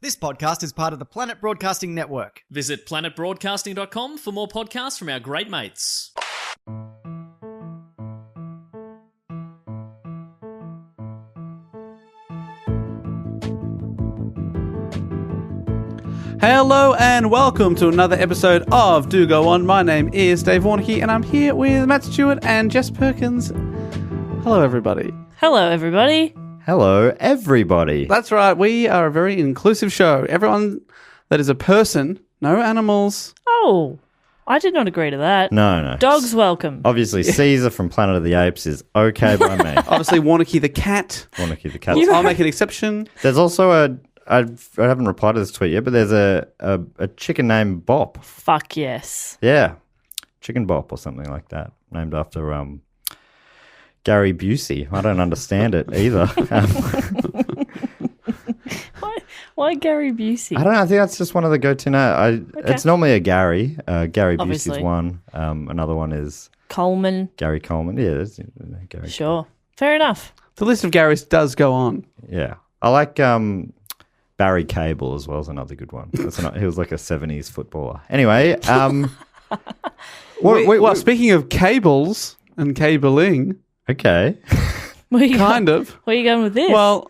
This podcast is part of the Planet Broadcasting Network. Visit planetbroadcasting.com for more podcasts from our great mates. Hello and welcome to another episode of Do Go On. My name is Dave Warnicky and I'm here with Matt Stewart and Jess Perkins. Hello, everybody. Hello, everybody. Hello, everybody. That's right. We are a very inclusive show. Everyone that is a person, no animals. Oh, I did not agree to that. No. Dogs welcome. Obviously, Caesar from Planet of the Apes is okay by me. Obviously, Warnicky the cat. Warnicky the cat. I'll make an exception. There's also I haven't replied to this tweet yet, but there's a chicken named Bop. Fuck yes. Yeah, Chicken Bop or something like that, named after Gary Busey. I don't understand it either. Why Gary Busey? I don't know. I think that's just one of the go-to names. Okay. It's normally a Gary. Gary Obviously. Busey's one. Another one is Coleman. Gary Coleman. Yeah, there's Gary. Sure. Fair enough. The list of Garys does go on. Yeah, I like Barry Cable as well is another good one. He was like a 70s footballer. Anyway, well, speaking of cables and cabling, okay. Where you kind of. Where are you going with this? Well,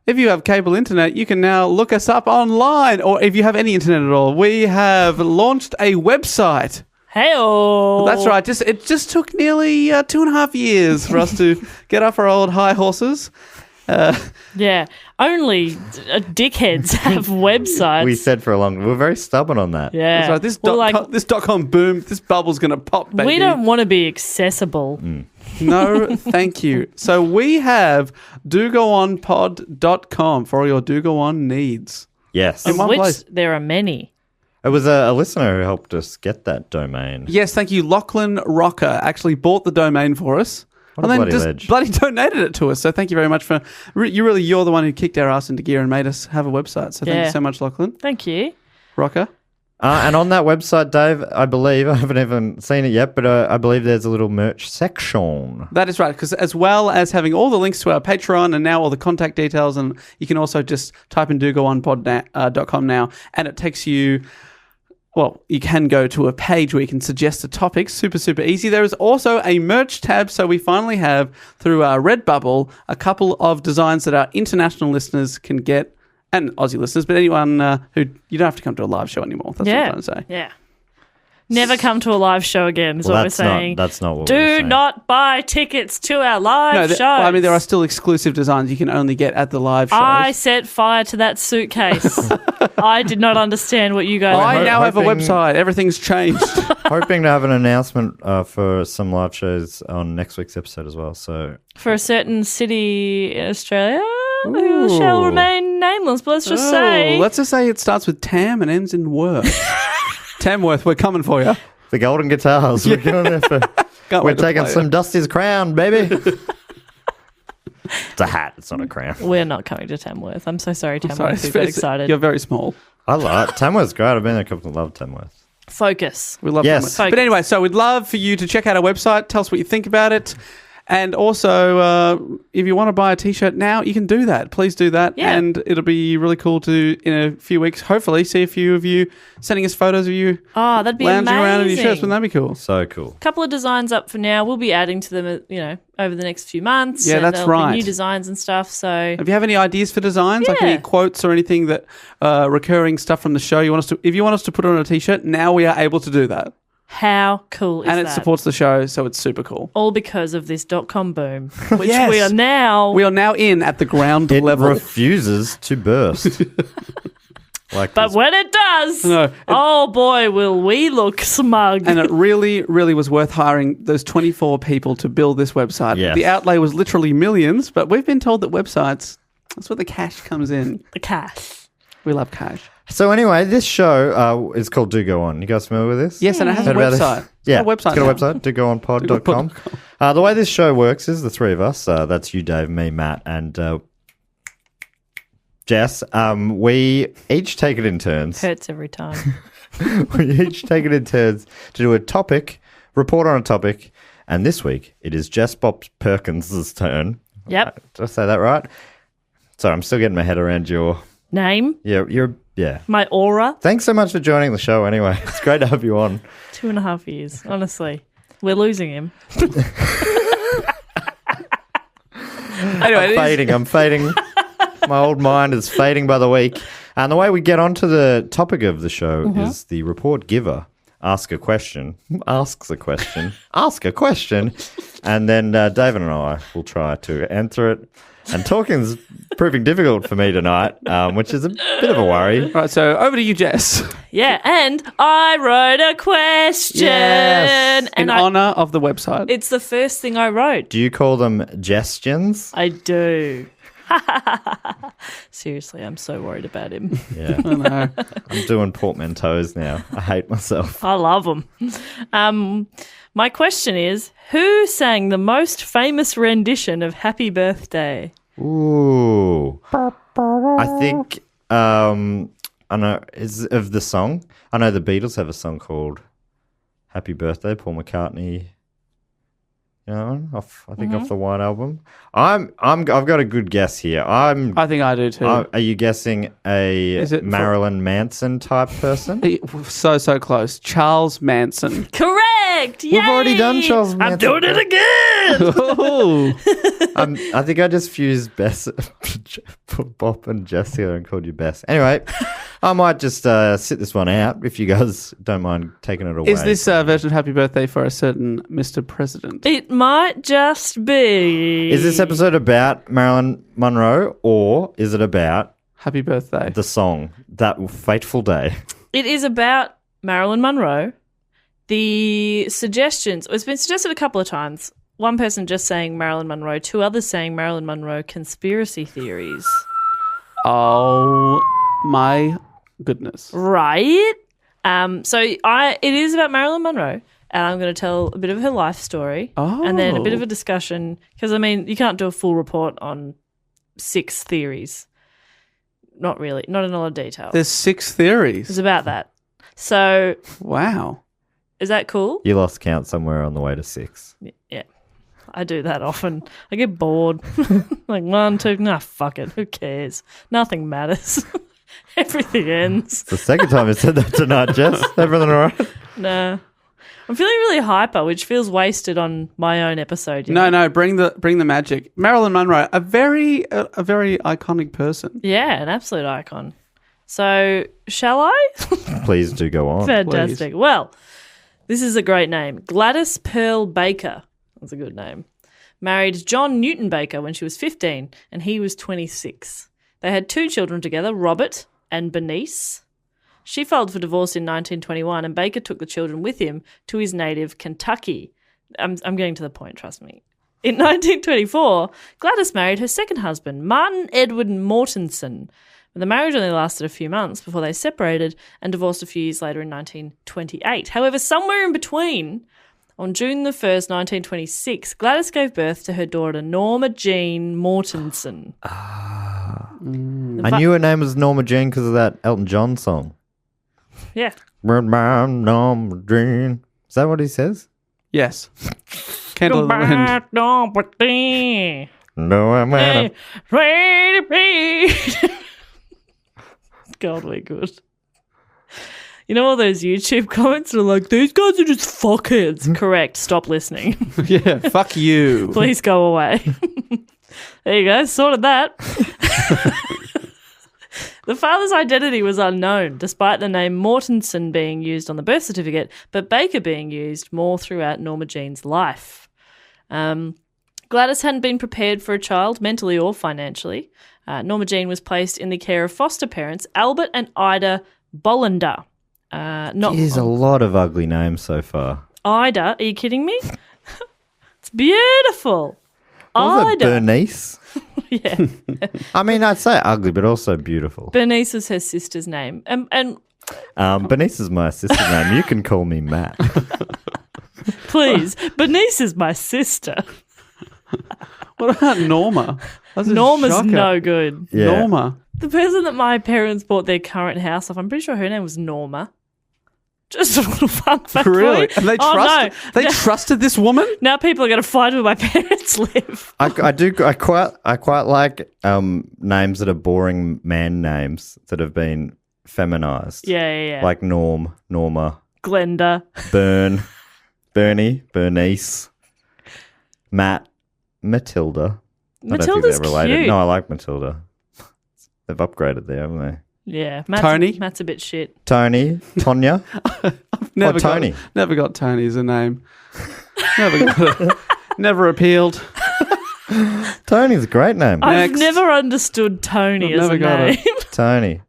if you have cable internet, you can now look us up online, or if you have any internet at all, we have launched a website. Hey-oh. That's right. It just took nearly 2.5 years for us to get off our old high horses. Yeah. Only dickheads have websites. We said for a long. We're very stubborn on that. Yeah. That's right. This .com boom. This bubble's gonna pop, baby. We don't want to be accessible. No, thank you. So we have dogoonpod.com for all your Do Go On needs. Yes. In Of one which place. there are many. It was a listener who helped us get that domain. Yes, thank you. Lachlan Rocker actually bought the domain for us. What a and then bloody just ledge. bloody donated it to us. So thank you very much for... You're the one who kicked our ass into gear and made us have a website. So thank Yeah. you so much, Lachlan. Thank you. Rocker. And on that website, Dave, I believe, I haven't even seen it yet, but I believe there's a little merch section. That is right, because as well as having all the links to our Patreon and now all the contact details, and you can also just type in dogoonpod.com now, and it takes you... Well, you can go to a page where you can suggest a topic. Super, super easy. There is also a merch tab. So we finally have, through our Redbubble, a couple of designs that our international listeners can get, and Aussie listeners, but anyone who... You don't have to come to a live show anymore. That's what I'm trying to say. Yeah. Never come to a live show again is what we're saying. That's not what we're saying. Do not buy tickets to our live shows. Well, I mean, there are still exclusive designs you can only get at the live shows. I set fire to that suitcase. I did not understand what you guys... I now have a hoping- website. Everything's changed. Hoping to have an announcement for some live shows on next week's episode as well. So For a certain city in Australia who shall remain nameless, but let's just say... Let's just say it starts with Tam and ends in Worth. Tamworth, we're coming for you. the Golden Guitars. We're going there for... We're taking some Dusty's crown, baby. It's a hat. It's not a crown. We're not coming to Tamworth. I'm so sorry, Tamworth. Sorry, We got excited. You're very small. I love Tamworth's great. I've been there a couple of love Tamworth. Focus. We love Yes. Tamworth. But anyway, so we'd love for you to check out our website. Tell us what you think about it. And also, if you want to buy a T-shirt now, you can do that. Please do that. Yeah. And it'll be really cool to, in a few weeks, hopefully see a few of you sending us photos of you Oh, that'd be lounging around in your amazing. shirts. Wouldn't that be cool? So cool. Couple of designs up for now. We'll be adding to them, over the next few months. Yeah, and that's there'll be right. new designs and stuff. So If you have any ideas for designs, like Yeah. any quotes or anything that recurring stuff from the show, if you want us to put on a T-shirt, now we are able to do that. how cool is And it that? supports the show, so it's super cool. All because of this .com boom, which Yes. we are now. in at the ground It level. refuses to burst. Like But this. when it does, No, oh boy, will we look smug. And it really, really was worth hiring those 24 people to build this website. Yes. The outlay was literally millions, but we've been told that websites, that's where the cash comes in. The cash. We love cash. So anyway, this show is called Do Go On. You guys familiar with this? Yes, and it has a Heard about website. this? Yeah, It's got a website. It's got a website, dogoonpod.com. The way this show works is the three of us. That's you, Dave, me, Matt, and Jess. We each take it in turns. Hurts every time. We each take it in turns to do a topic, report on a topic, and this week it is Jess Bob Perkins' turn. Yep. Did I say that right? Sorry, I'm still getting my head around your name, Yeah. my aura. Thanks so much for joining the show anyway. It's great to have you on. 2.5 years, honestly. We're losing him. Anyway, I'm fading. My old mind is fading by the week. And the way we get onto the topic of the show is the report giver asks a question, ask a question, and then David and I will try to answer it. And talking's proving difficult for me tonight, which is a bit of a worry. Right, so over to you, Jess. Yeah, and I wrote a question. Yes. In honour of the website. It's the first thing I wrote. Do you call them gestions? I do. Seriously, I'm so worried about him. Yeah. I know. I'm doing portmanteaus now. I hate myself. I love him. My question is, who sang the most famous rendition of Happy Birthday? Ooh. I think, I know, is of the song. I know the Beatles have a song called Happy Birthday, Paul McCartney. You know, off the White Album. I've got a good guess here. I think I do too. Are you guessing a Marilyn Manson type person? So close. Charles Manson. Correct! Yay! We've already done Charles Manson. I'm doing it again! Oh. I think I just fused Bess, Bob and Jess here and called you Bess. Anyway, I might just sit this one out if you guys don't mind taking it away. Is this version of Happy Birthday for a certain Mr. President? It might just be. Is this episode about Marilyn Monroe or is it about Happy Birthday? the song, That Fateful Day? It is about Marilyn Monroe. The suggestions, it's been suggested a couple of times. One person just saying Marilyn Monroe, two others saying Marilyn Monroe conspiracy theories. Oh my goodness. Right. It is about Marilyn Monroe, and I'm going to tell a bit of her life story and then a bit of a discussion, because, I mean, you can't do a full report on 6 theories. Not really. Not in a lot of detail. There's 6 theories. It's about that. So Wow. is that cool? You lost count somewhere on the way to 6. Yeah. I do that often. I get bored. Like 1, 2, fuck it. Who cares? Nothing matters. Everything ends. It's the second time you said that tonight, Jess. Everything all right? Nah. I'm feeling really hyper, which feels wasted on my own episode. You know? No, bring the magic. Marilyn Monroe, a very iconic person. Yeah, an absolute icon. So, shall I? Please do go on. Fantastic. Please. Well, this is a great name. Gladys Pearl Baker. That's a good name. Married John Newton Baker when she was 15 and he was 26. They had 2 children together, Robert and Bernice. She filed for divorce in 1921 and Baker took the children with him to his native Kentucky. I'm getting to the point, trust me. In 1924, Gladys married her second husband, Martin Edward Mortensen. The marriage only lasted a few months before they separated and divorced a few years later in 1928. However, somewhere in between, on June the 1st, 1926, Gladys gave birth to her daughter, Norma Jean Mortensen. I knew her name was Norma Jean because of that Elton John song. Yeah. Norma Jean. Is that what he says? Yes. Candle in the wind. No, I'm out. God, we're good. You know all those YouTube comments are like, these guys are just fuckheads. Correct. Stop listening. Yeah, fuck you. Please go away. There you go. Sorted that. The father's identity was unknown, despite the name Mortensen being used on the birth certificate, but Baker being used more throughout Norma Jean's life. Gladys hadn't been prepared for a child, mentally or financially. Norma Jean was placed in the care of foster parents, Albert and Ida Bollender. There's a lot of ugly names so far. Ida, are you kidding me? It's beautiful. What was Ida. that, Bernice? Yeah. I mean, I'd say ugly, but also beautiful. Bernice was her sister's name. And Bernice is my sister's name. You can call me Matt. please, Bernice is my sister. What about Norma? That's a Norma's shocker. no good. Yeah. Norma. The person that my parents bought their current house off, I'm pretty sure her name was Norma. Just a little fun fact. Really? For you. And they trusted this woman? Now people are going to find where my parents live. I quite like names that are boring man names that have been feminized. Yeah. Like Norm, Norma, Glenda. Bern, Bernie, Bernice, Matt, Matilda. Matilda's they're related. cute. No, I like Matilda. They've upgraded there, haven't they? Yeah. Tony? Matt's a bit shit. Tony, Tonya, Never Tony. Never got Tony as a name. Never appealed. Tony's a great name. I've Next. never understood Tony I've as never a got name. Tony.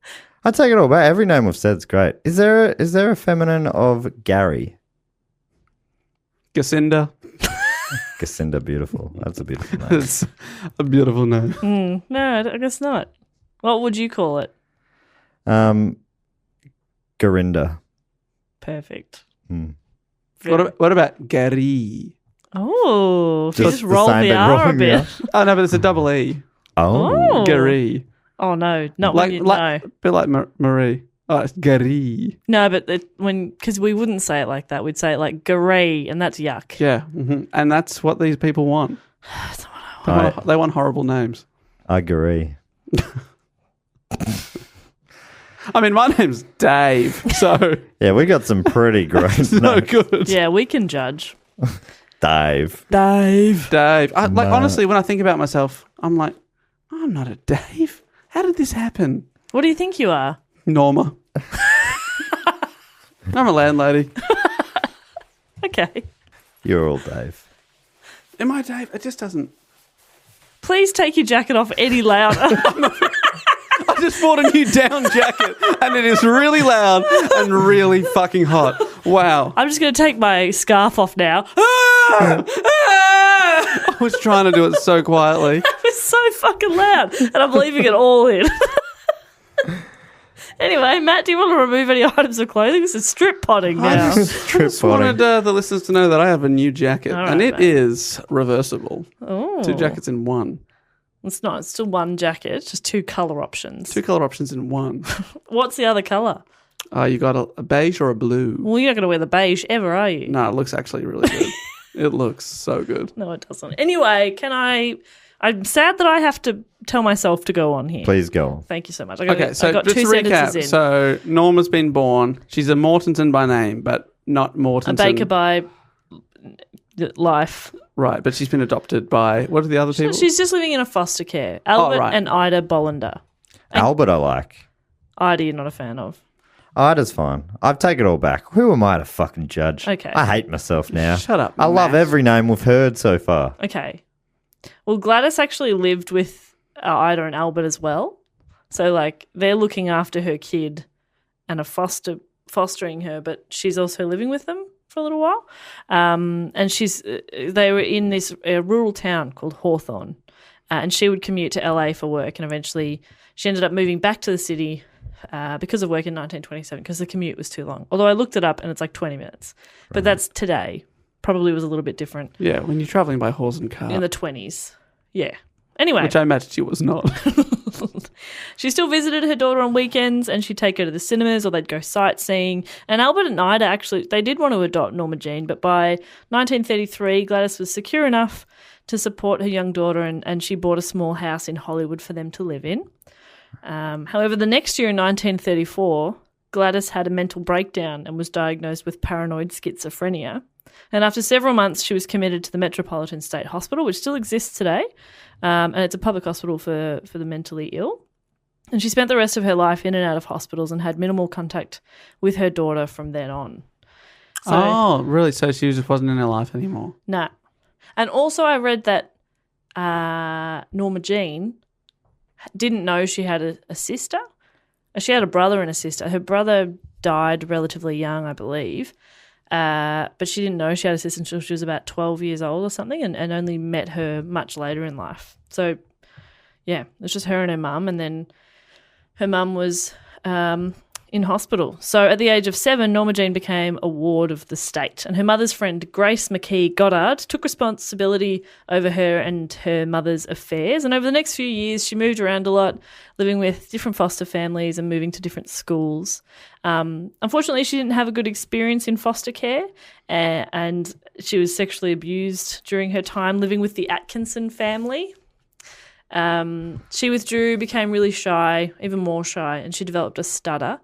I take it all back. Every name we've said is great. Is there a feminine of Gary? Jacinda. Jacinda, beautiful. That's a beautiful name. It's a beautiful name. No, I guess not. What would you call it? Garinda. Perfect. What about Gary? Oh, if you Just just the roll same, the but R a rolling the bit. R. Oh, no, but it's a double E. Oh. Gary. Oh, no, not when you know. A bit like Marie. Oh, it's Gary. No, but because we wouldn't say it like that. We'd say it like Garee, and that's yuck. Yeah. And that's what these people want. That's not what I want. They want horrible names. I agree. I mean, my name's Dave, so Yeah, we got some pretty great it's no names. good. Yeah, we can judge. Dave. Dave. No. Honestly, when I think about myself, I'm like, I'm not a Dave. How did this happen? What do you think you are? Norma. I'm a landlady. Okay. You're all Dave. Am I Dave? It just doesn't. Please take your jacket off any louder. I just bought a new down jacket and it is really loud and really fucking hot. Wow. I'm just going to take my scarf off now. I was trying to do it so quietly. It's so fucking loud, and I'm leaving it all in. Anyway, Matt, do you want to remove any items of clothing? This is strip potting now. I just wanted the listeners to know that I have a new jacket All right, and it mate. is reversible. Oh. 2 jackets in one. It's not. It's still one jacket. It's just 2 colour options. 2 colour options in one. What's the other colour? You got a beige or a blue? Well, you're not going to wear the beige ever, are you? No, it looks actually really good. It looks so good. No, it doesn't. Anyway, I'm sad that I have to tell myself to go on here. Please go on. Thank you so much. Okay, so I got just 2 to sentences in. recap. So Norma's been born. She's a Mortensen by name, but not Mortensen. A baker by life. Right, but she's been adopted by, what are the other people? She's just living in a foster care. Albert right. and Ida Bollender. Albert I like. Ida you're not a fan of. Ida's fine. I've taken it all back. Who am I to fucking judge? Okay. I hate myself now. Shut up, I love Matt. every name we've heard so far. Okay. Well, Gladys actually lived with Ida and Albert as well. So, like, they're looking after her kid and are fostering her, but she's also living with them for a little while. And they were in this rural town called Hawthorne, and she would commute to LA for work, and eventually she ended up moving back to the city because of work in 1927 because the commute was too long. Although I looked it up and it's like 20 minutes. But that's today. Probably was a little bit different Yeah, when you're travelling by horse and cart. in the 20s. Yeah. Anyway. Which I imagine she was not. She still visited her daughter on weekends and she'd take her to the cinemas or they'd go sightseeing. And Albert and Ida actually, they did want to adopt Norma Jean, but by 1933, Gladys was secure enough to support her young daughter and she bought a small house in Hollywood for them to live in. However, the next year in 1934, Gladys had a mental breakdown and was diagnosed with paranoid schizophrenia. And after several months, she was committed to the Metropolitan State Hospital, which still exists today. And it's a public hospital for the mentally ill. And she spent the rest of her life in and out of hospitals and had minimal contact with her daughter from then on. So, Oh, really? So she just wasn't in her life anymore? nah. And also I read that Norma Jean didn't know she had a sister. She had a brother and a sister. Her brother died relatively young, I believe. But she didn't know she had a sister until she was about 12 years old or something and only met her much later in life. So, yeah, it was just her and her mum. And then her mum was in hospital. So at the age of 7, Norma Jean became a ward of the state, and her mother's friend Grace McKee Goddard took responsibility over her and her mother's affairs. And over the next few years, she moved around a lot, living with different foster families and moving to different schools. Unfortunately, she didn't have a good experience in foster care, and she was sexually abused during her time living with the Atkinson family. She withdrew, became really shy, even more shy, and she developed a stutter.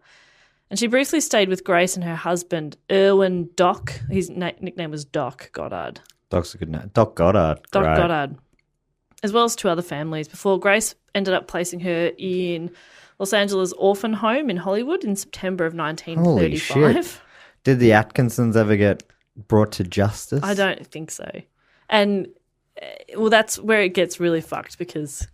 And she briefly stayed with Grace and her husband, Irwin Doc. His nickname was Doc Goddard. Doc's a good name. Doc Goddard. Doc Great. Goddard. As well as 2 other families, before Grace ended up placing her in Los Angeles orphan home in Hollywood in September of 1935. Holy shit. Did the Atkinsons ever get brought to justice? I don't think so. And, well, that's where it gets really fucked because,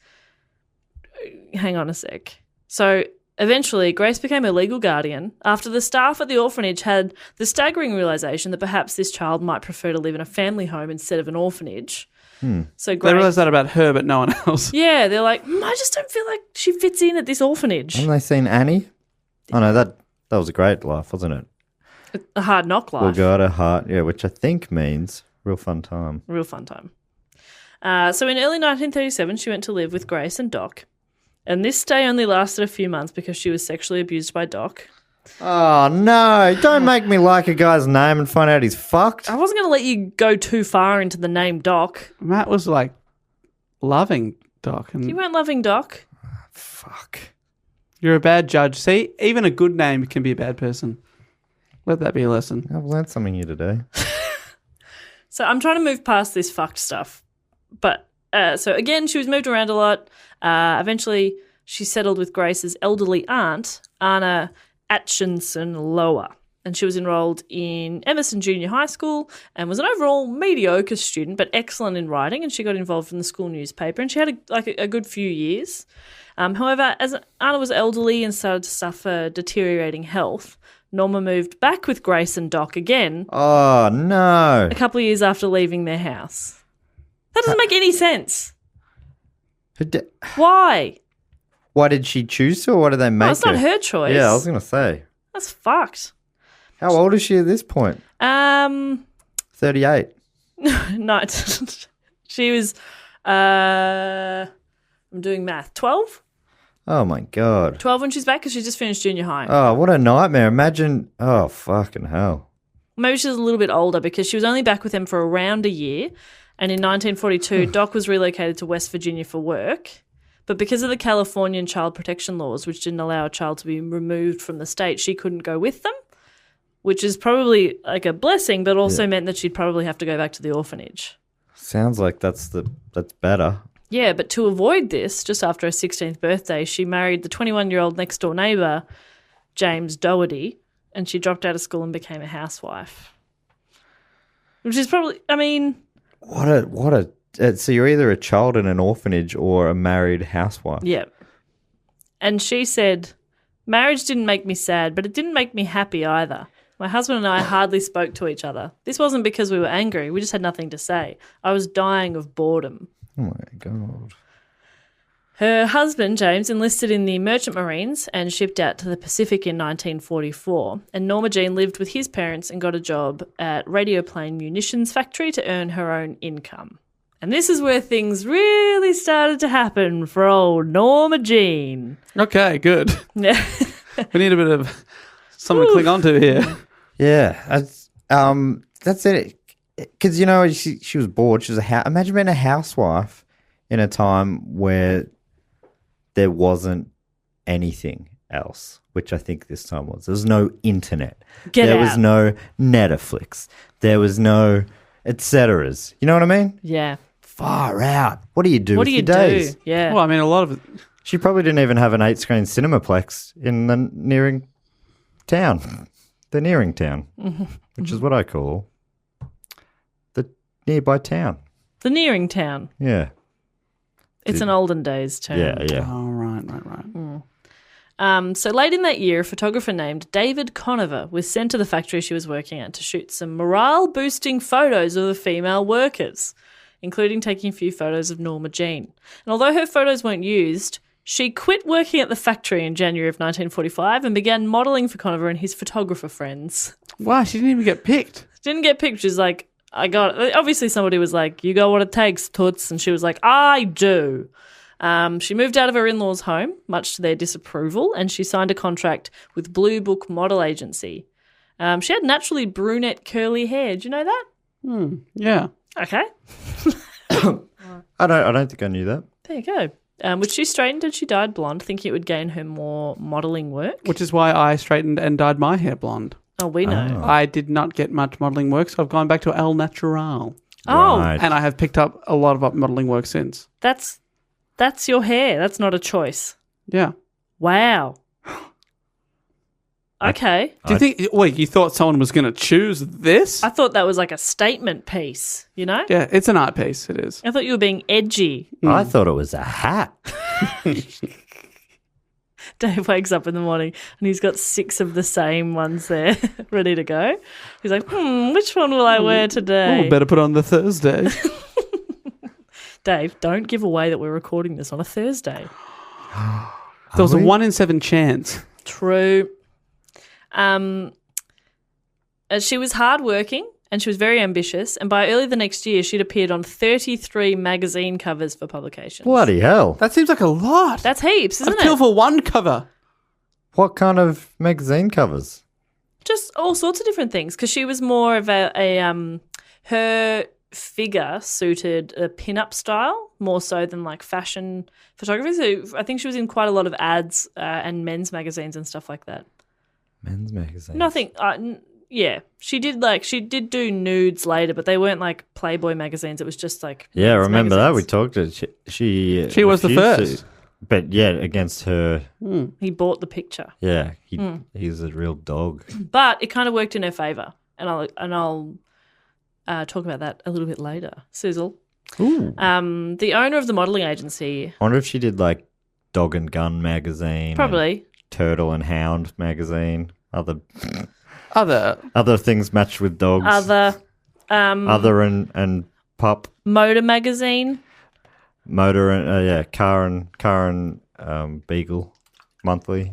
hang on a sec. So, eventually, Grace became a legal guardian after the staff at the orphanage had the staggering realisation that perhaps this child might prefer to live in a family home instead of an orphanage. So Grace, They realised that about her, but no one else. yeah, they're like, I just don't feel like she fits in at this orphanage. Haven't they seen Annie? Oh, no, that was a great life, wasn't it? A hard knock life. We got a heart, yeah, which I think means real fun time. Real fun time. So in early 1937, she went to live with Grace and Doc. And this stay only lasted a few months because she was sexually abused by Doc. Oh, no. Don't make me like a guy's name and find out he's fucked. I wasn't going to let you go too far into the name Doc. Matt was like loving Doc. And You weren't loving Doc. Fuck. you're a bad judge. See, even a good name can be a bad person. Let that be a lesson. I've learned something here today. So I'm trying to move past this fucked stuff. But so again, she was moved around a lot. Eventually, she settled with Grace's elderly aunt, Anna Atchinson Lower. And she was enrolled in Emerson Junior High School and was an overall mediocre student, but excellent in writing. And she got involved in the school newspaper. And she had a good few years. However, as Anna was elderly and started to suffer deteriorating health, Norma moved back with Grace and Doc again Oh, no. a couple of years after leaving their house. That doesn't make any sense. Why? Why did she choose to, or what did they make No, it's not her? her choice. Yeah, I was going to say. That's fucked. How old is she at this point? 38. No, she was, I'm doing math, 12? Oh, my God. 12 when she's back because she just finished junior high. Oh, what a nightmare. Imagine. Oh, fucking hell. Maybe she's a little bit older because she was only back with them for around a year. And in 1942, Doc was relocated to West Virginia for work. But because of the Californian child protection laws, which didn't allow a child to be removed from the state, she couldn't go with them, which is probably like a blessing, but also meant that she'd probably have to go back to the orphanage. Sounds like that's better. Yeah, but to avoid this, just after her 16th birthday, she married the 21-year-old next-door neighbour, James Doherty, and she dropped out of school and became a housewife. Which is probably, I mean... So you're either a child in an orphanage or a married housewife. Yeah. And she said, marriage didn't make me sad, but it didn't make me happy either. My husband and I hardly spoke to each other. This wasn't because we were angry. We just had nothing to say. I was dying of boredom. Oh, my God. Her husband, James, enlisted in the Merchant Marines and shipped out to the Pacific in 1944. And Norma Jean lived with his parents and got a job at Radioplane Munitions Factory to earn her own income. And this is where things really started to happen for old Norma Jean. Okay, good. Yeah. We need a bit of something to cling on to here. Yeah. That's it. Because, you know, she was bored. She was imagine being a housewife in a time where there wasn't anything else, which I think this time was. There was no internet. There was no Netflix. There was no et ceteras. You know what I mean? Yeah. Far out. What do you do What with do you your days? do? Yeah. Well, I mean, a lot of it. She probably didn't even have an 8-screen cinemaplex in the nearing town. The nearing town, which is what I call the nearby town. The nearing town. Yeah. It's an olden days term. Yeah. Oh, right. So late in that year, a photographer named David Conover was sent to the factory she was working at to shoot some morale-boosting photos of the female workers, including taking a few photos of Norma Jean. And although her photos weren't used, She quit working at the factory in January of 1945 and began modelling for Conover and his photographer friends. Wow, she didn't even get picked. Didn't get picked. She's like, obviously somebody was like, you got what it takes, toots. And she was like, I do. She moved out of her in-laws' home, much to their disapproval, and she signed a contract with Blue Book Model Agency. She had naturally brunette curly hair. Do you know that? Yeah. Okay. I don't think I knew that. There you go. Which she straightened and she dyed blonde, thinking it would gain her more modelling work. Which is why I straightened and dyed my hair blonde. Oh, we know. I did not get much modelling work, so I've gone back to El Natural. Oh, Right. And I have picked up a lot of modelling work since. that's your hair. That's not a choice. Yeah. Wow. Okay. Do you think, wait, you thought someone was going to choose this? I thought that was like a statement piece, you know? Yeah, it's an art piece. It is. I thought you were being edgy. I thought it was a hat. Dave wakes up in the morning and he's got 6 of the same ones there ready to go. He's like, which one will I wear today? Oh, better put on the Thursday. Dave, don't give away that we're recording this on a Thursday. There was a 1 in 7 chance. True. She was hardworking and she was very ambitious, and by early the next year, she'd appeared on 33 magazine covers for publications. Bloody hell. That seems like a lot. That's heaps, isn't I'd kill it? for one cover. What kind of magazine covers? Just all sorts of different things, because she was more of her figure suited a pin-up style more so than like fashion photography. So I think she was in quite a lot of ads and men's magazines and stuff like that. Men's magazine. Nothing. Yeah, she did do nudes later, but they weren't like Playboy magazines. It was just like Yeah, I men's remember that. We magazines. talked to She was the refused first. to, but yeah, against her. He bought the picture, Yeah, he's a real dog. but it kind of worked in her favor, and I'll talk about that a little bit later. Sizzle. Ooh. The owner of the modelling agency, I wonder if she did like Dog and Gun magazine. and probably. Turtle and Hound magazine. Other Things matched with dogs. Other and pup. Motor magazine. Motor and car and Beagle monthly.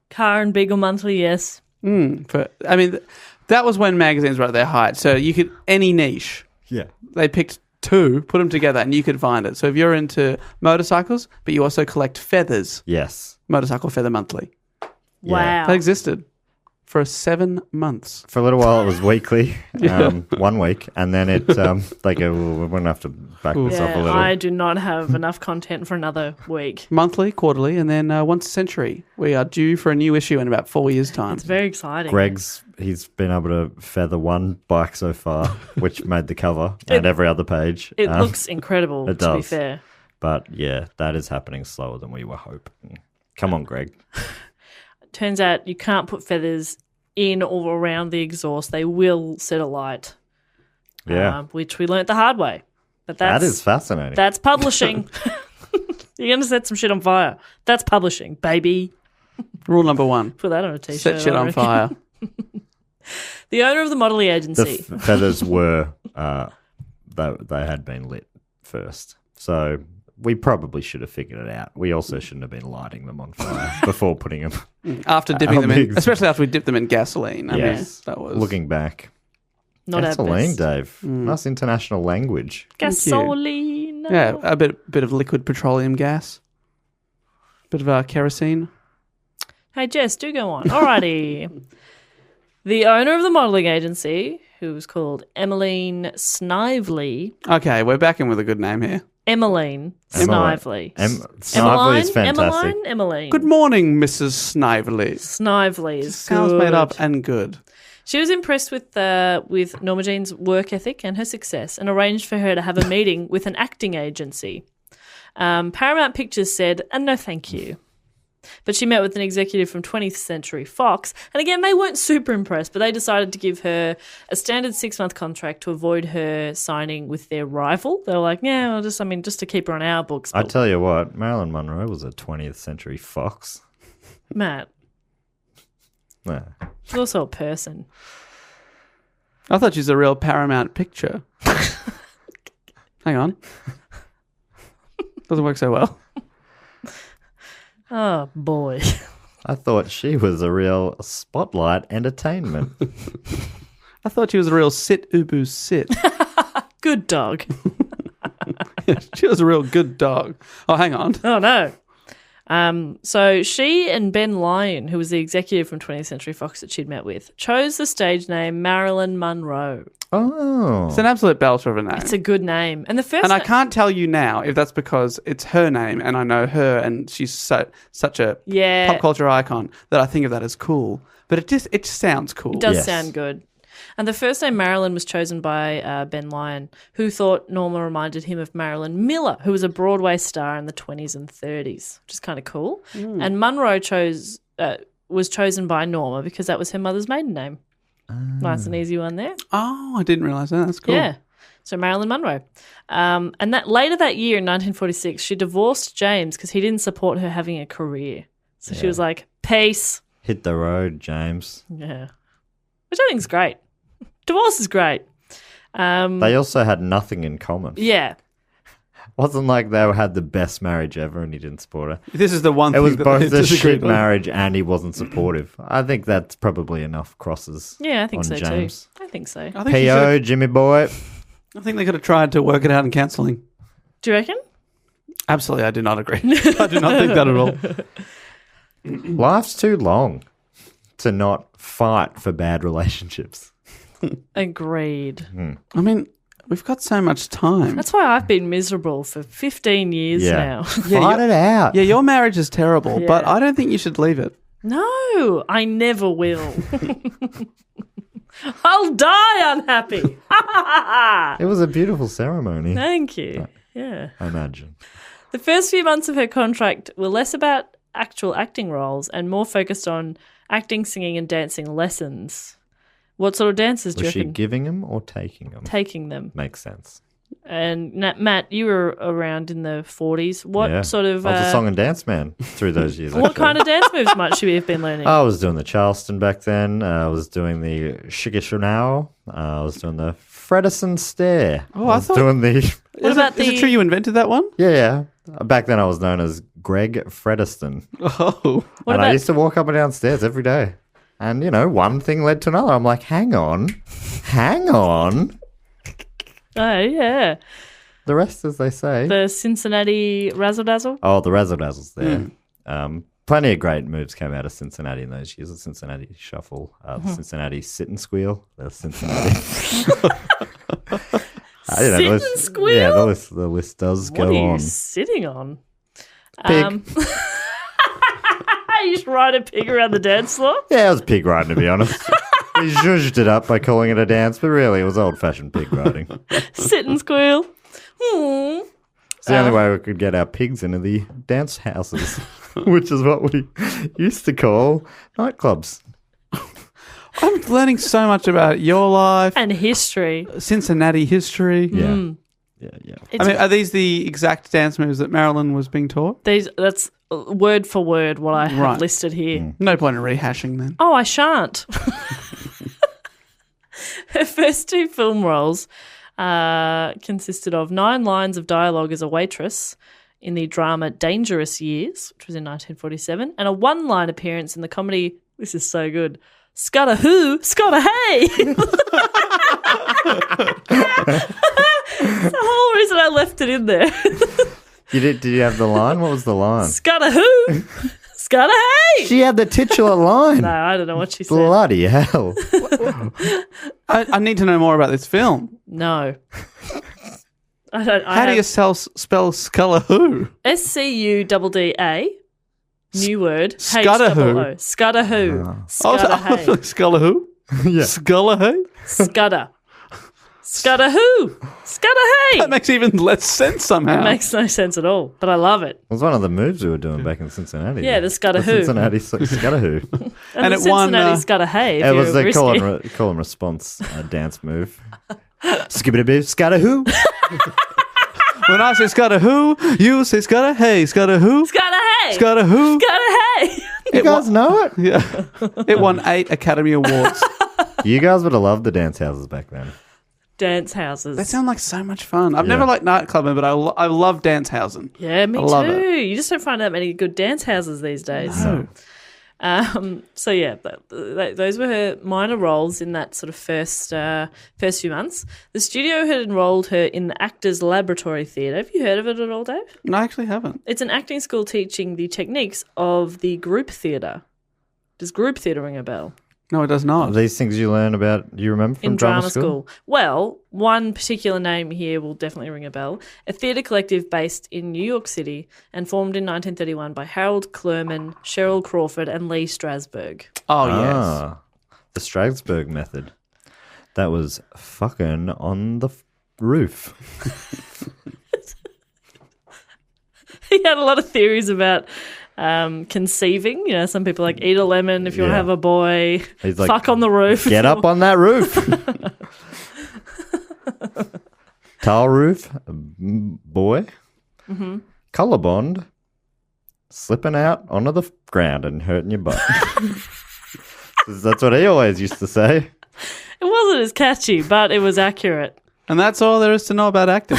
Car and Beagle Monthly, yes. that was when magazines were at their height. So you could, any niche, Yeah. they picked 2, put them together, and you could find it. So if you're into motorcycles, but you also collect feathers, Yes. Motorcycle Feather Monthly. Yeah. Wow. That existed for 7 months. For a little while, it was weekly, 1 week, and then it they go, we're going to have to back this up a little. I do not have enough content for another week. Monthly, quarterly, and then once a century. We are due for a new issue in about 4 years' time. It's very exciting. He's been able to feather 1 bike so far, which made the cover and every other page. It looks incredible, it to be does. fair. But yeah, that is happening slower than we were hoping. Come on, Greg. Turns out you can't put feathers in or around the exhaust. They will set alight. Yeah. Which we learnt the hard way. But That is fascinating. That's publishing. You're going to set some shit on fire. That's publishing, baby. Rule number 1. Put that on a t-shirt. Set shit I on reckon. fire. The owner of the modelling The agency. feathers were, they had been lit first. So we probably should have figured it out. We also shouldn't have been lighting them on fire before putting them. After dipping them in, big- especially after we dipped them in gasoline. I mean, Yes. that was... Looking back. Not our Gasoline, best. Dave. Nice international language. Gasoline. Yeah, a bit of liquid petroleum gas. Bit of kerosene. Hey, Jess, do go on. Alrighty. The owner of the modelling agency, who was called Emmeline Snively. Okay, we're back in with a good name here. Emmeline Snively. Snively is fantastic. Emmeline. Good morning, Mrs. Snively. Snively is Sounds good. made up and good. She was impressed with Norma Jean's work ethic and her success and arranged for her to have a meeting with an acting agency. Paramount Pictures said, no thank you. But she met with an executive from 20th Century Fox, and again, they weren't super impressed, but they decided to give her a standard 6-month contract to avoid her signing with their rival. They were like, yeah, well, just to keep her on our books. I But tell you what, Marilyn Monroe was a 20th Century Fox. Matt, Nah. she's also a person. I thought she was a real Paramount picture. Hang on. Doesn't work so well. Oh, boy. I thought she was a real spotlight entertainment. I thought she was a real sit, ubu, sit. Good dog. She was a real good dog. Oh, hang on. Oh, no. So she and Ben Lyon, who was the executive from 20th Century Fox that she'd met with, chose the stage name Marilyn Monroe. Oh. It's an absolute belter of a name. It's a good name. And the first And I can't tell you now if that's because it's her name and I know her and she's such a pop culture icon that I think of that as cool. But it just sounds cool. It does sound good. And the first name Marilyn was chosen by Ben Lyon, who thought Norma reminded him of Marilyn Miller, who was a Broadway star in the 20s and 30s, which is kind of cool. And Monroe was chosen by Norma because that was her mother's maiden name. Nice and easy one there. Oh, I didn't realise that. That's cool. Yeah. So Marilyn Monroe. And that later that year in 1946, she divorced James because he didn't support her having a career. So she was like, peace. Hit the road, James. Yeah. Which I think is great. Divorce is great. They also had nothing in common. Yeah. Wasn't like they had the best marriage ever and he didn't support her. This is the one It thing was that both they a disagreed shit on. marriage and he wasn't supportive. I think that's probably enough crosses. Yeah, I think on so James. too. I think so. I think, P.O. Jimmy boy. I think they could have tried to work it out in counselling. Do you reckon? Absolutely, I do not agree. I do not think that at all. Life's too long to not fight for bad relationships. Agreed. I mean, we've got so much time. That's why I've been miserable for 15 years now. Fight it out. Yeah, your marriage is terrible, but I don't think you should leave it. No, I never will. I'll die unhappy. It was a beautiful ceremony, Thank you. Yeah. I imagine. The first few months of her contract were less about actual acting roles and more focused on acting, singing, and dancing lessons. What sort of dances do you Was she reckon? giving them or taking them? Taking them. Makes sense. And Matt, you were around in the 40s. What sort of... I was a song and dance man through those years. what kind of dance moves might she have been learning? I was doing the Charleston back then. I was doing the Shikishanao. I was doing the Fredison Stare. Oh, I I was thought- doing the... Is it true you invented that one? Yeah. Back then I was known as Greg Frediston. Oh. And I used to walk up and down stairs every day. And, one thing led to another. I'm like, hang on. Oh, yeah. The rest, as they say. The Cincinnati Razzle Dazzle? Oh, the Razzle Dazzle's there. Plenty of great moves came out of Cincinnati in those years. The Cincinnati Shuffle, the Cincinnati Sit and Squeal, the Cincinnati... Sit and Squeal? Yeah, the list does go on. What are you sitting on? Pig. You just ride a pig around the dance floor? Yeah, it was pig riding, to be honest. He zhuzhed it up by calling it a dance, but really it was old-fashioned pig riding. Sit and squeal. It's the only way we could get our pigs into the dance houses, which is what we used to call nightclubs. I'm learning so much about your life. And history. Cincinnati history. Yeah. Yeah. I mean, are these the exact dance moves that Marilyn was being taught? That's word for word what I have listed here. No point in rehashing then. Oh, I shan't. Her first two film roles consisted of 9 lines of dialogue as a waitress in the drama Dangerous Years, which was in 1947, and a 1-line appearance in the comedy, this is so good, Scudda Who, Scudda Hey. That's the whole reason I left it in there. Did you have the line? What was the line? Scudda Who, Scudda Hey. She had the titular line. No, I don't know what she said. Bloody hell. I need to know more about this film. No. I don't. How do you spell Scullahoo? SCUDDA. New word. Scudda-hoo. Scudda-hoo. Oh, Scudda-hey. Scullahoo? Yeah. Scullahoo? Scudda. Scudda-hoo. Scudda-hey. That makes even less sense somehow. It makes no sense at all, but I love it. It was one of the moves we were doing back in Cincinnati. Yeah, the Scudda-hoo. The Cincinnati Scudda-hoo. And it the won, Cincinnati Scudda-hey. It was the the call and response dance move. Skibbity-boo, Scudda-hoo. When I say Scullahoo, you say Scullahey. Scullahoo? Scudda-hey. Scullahoo? Scudda-hey. You guys know it? Yeah. It won 8 Academy Awards. You guys would have loved the dance houses back then. dance houses. They sound like so much fun. I've never liked nightclubbing, but I love dance housing. Yeah, me I love too. it. You just don't find that many good dance houses these days. No. So yeah, those were her minor roles in that sort of first few months. The studio had enrolled her in the Actors Laboratory Theatre. Have you heard of it at all, Dave? No, I actually haven't. It's an acting school teaching the techniques of the group theatre. Does group theatre ring a bell? No, it does not. These things you learn about, you remember from In drama school? Well, one particular name here will definitely ring a bell. A theatre collective based in New York City and formed in 1931 by Harold Clurman, Cheryl Crawford, and Lee Strasberg. Oh, yes. The Strasberg method. That was fucking on the roof. He had a lot of theories about conceiving. You know, some people like eat a lemon if you want to have a boy. He's like, fuck on the roof. Get up on that roof. Tile roof, boy. Mm-hmm. Colour bond, slipping out onto the ground and hurting your butt. That's what he always used to say. It wasn't as catchy, but it was accurate. And that's all there is to know about acting.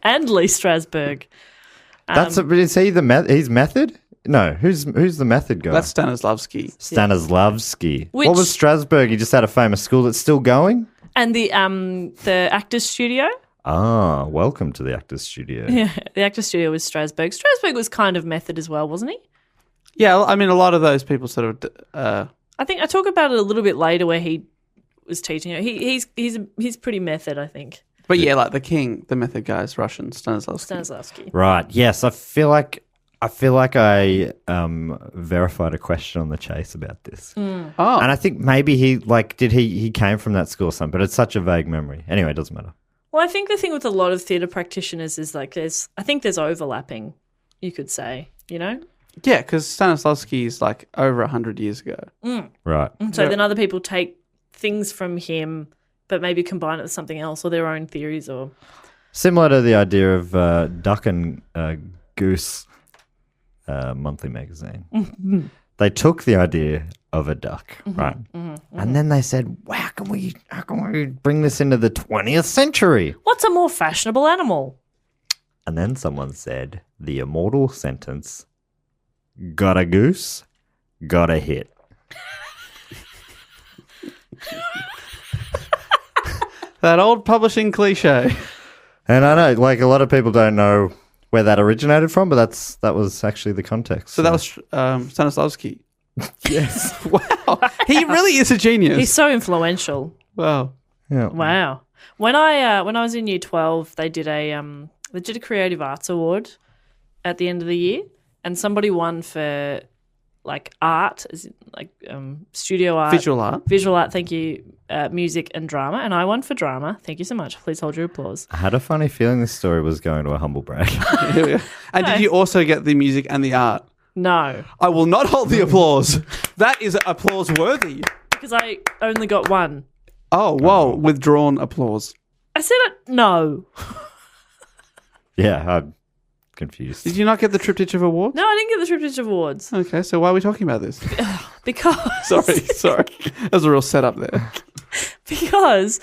And Lee Strasberg. Is he he's method? No, who's the method guy? That's Stanislavski. Stanislavski. Which- What was Strasberg? He just had a famous school that's still going? And the Actors Studio. Ah, welcome to the Actors Studio. Yeah, the Actors Studio was Strasberg. Strasberg was kind of method as well, wasn't he? Yeah, I mean, a lot of those people sort of... I think I talk about it a little bit later where he was teaching it. He's pretty method, I think. but yeah, like the king, the method guy is Russian, Stanislavski. Stanislavski. Right. Yes, I feel like I verified a question on the chase about this. Oh, And I think maybe he came from that school or something, but it's such a vague memory. Anyway, it doesn't matter. Well, I think the thing with a lot of theatre practitioners is like there's overlapping, you could say, you know? yeah, because Stanislavski is like over 100 years ago. Right. So then other people take things from him but maybe combine it with something else or their own theories or... Similar to the idea of Duck and Goose monthly magazine. They took the idea of a duck, right? And then they said, wow, how can we bring this into the 20th century? What's a more fashionable animal? And then someone said the immortal sentence, got a goose, got a hit. That old publishing cliche. And I know, like, a lot of people don't know where that originated from, but that was actually the context. So that was Stanislavski. Yes. Wow. He really is a genius. He's so influential. Wow. Yeah. Wow. When I was in year 12, they did a creative arts award at the end of the year, and somebody won for like art, like studio art, visual art. Thank you, music and drama, and I won for drama. Thank you so much. Please hold your applause. I had a funny feeling this story was going to a humble brag. And did you also get the music and the art? No, I will not hold the applause. That is applause worthy. because I only got one. Oh, whoa. Withdrawn applause. I said it. No, Yeah, I'm confused. Did you not get the Triptych of Awards? no, I didn't get the Triptych Awards Okay, so why are we talking about this? because Sorry. That was a real setup there. because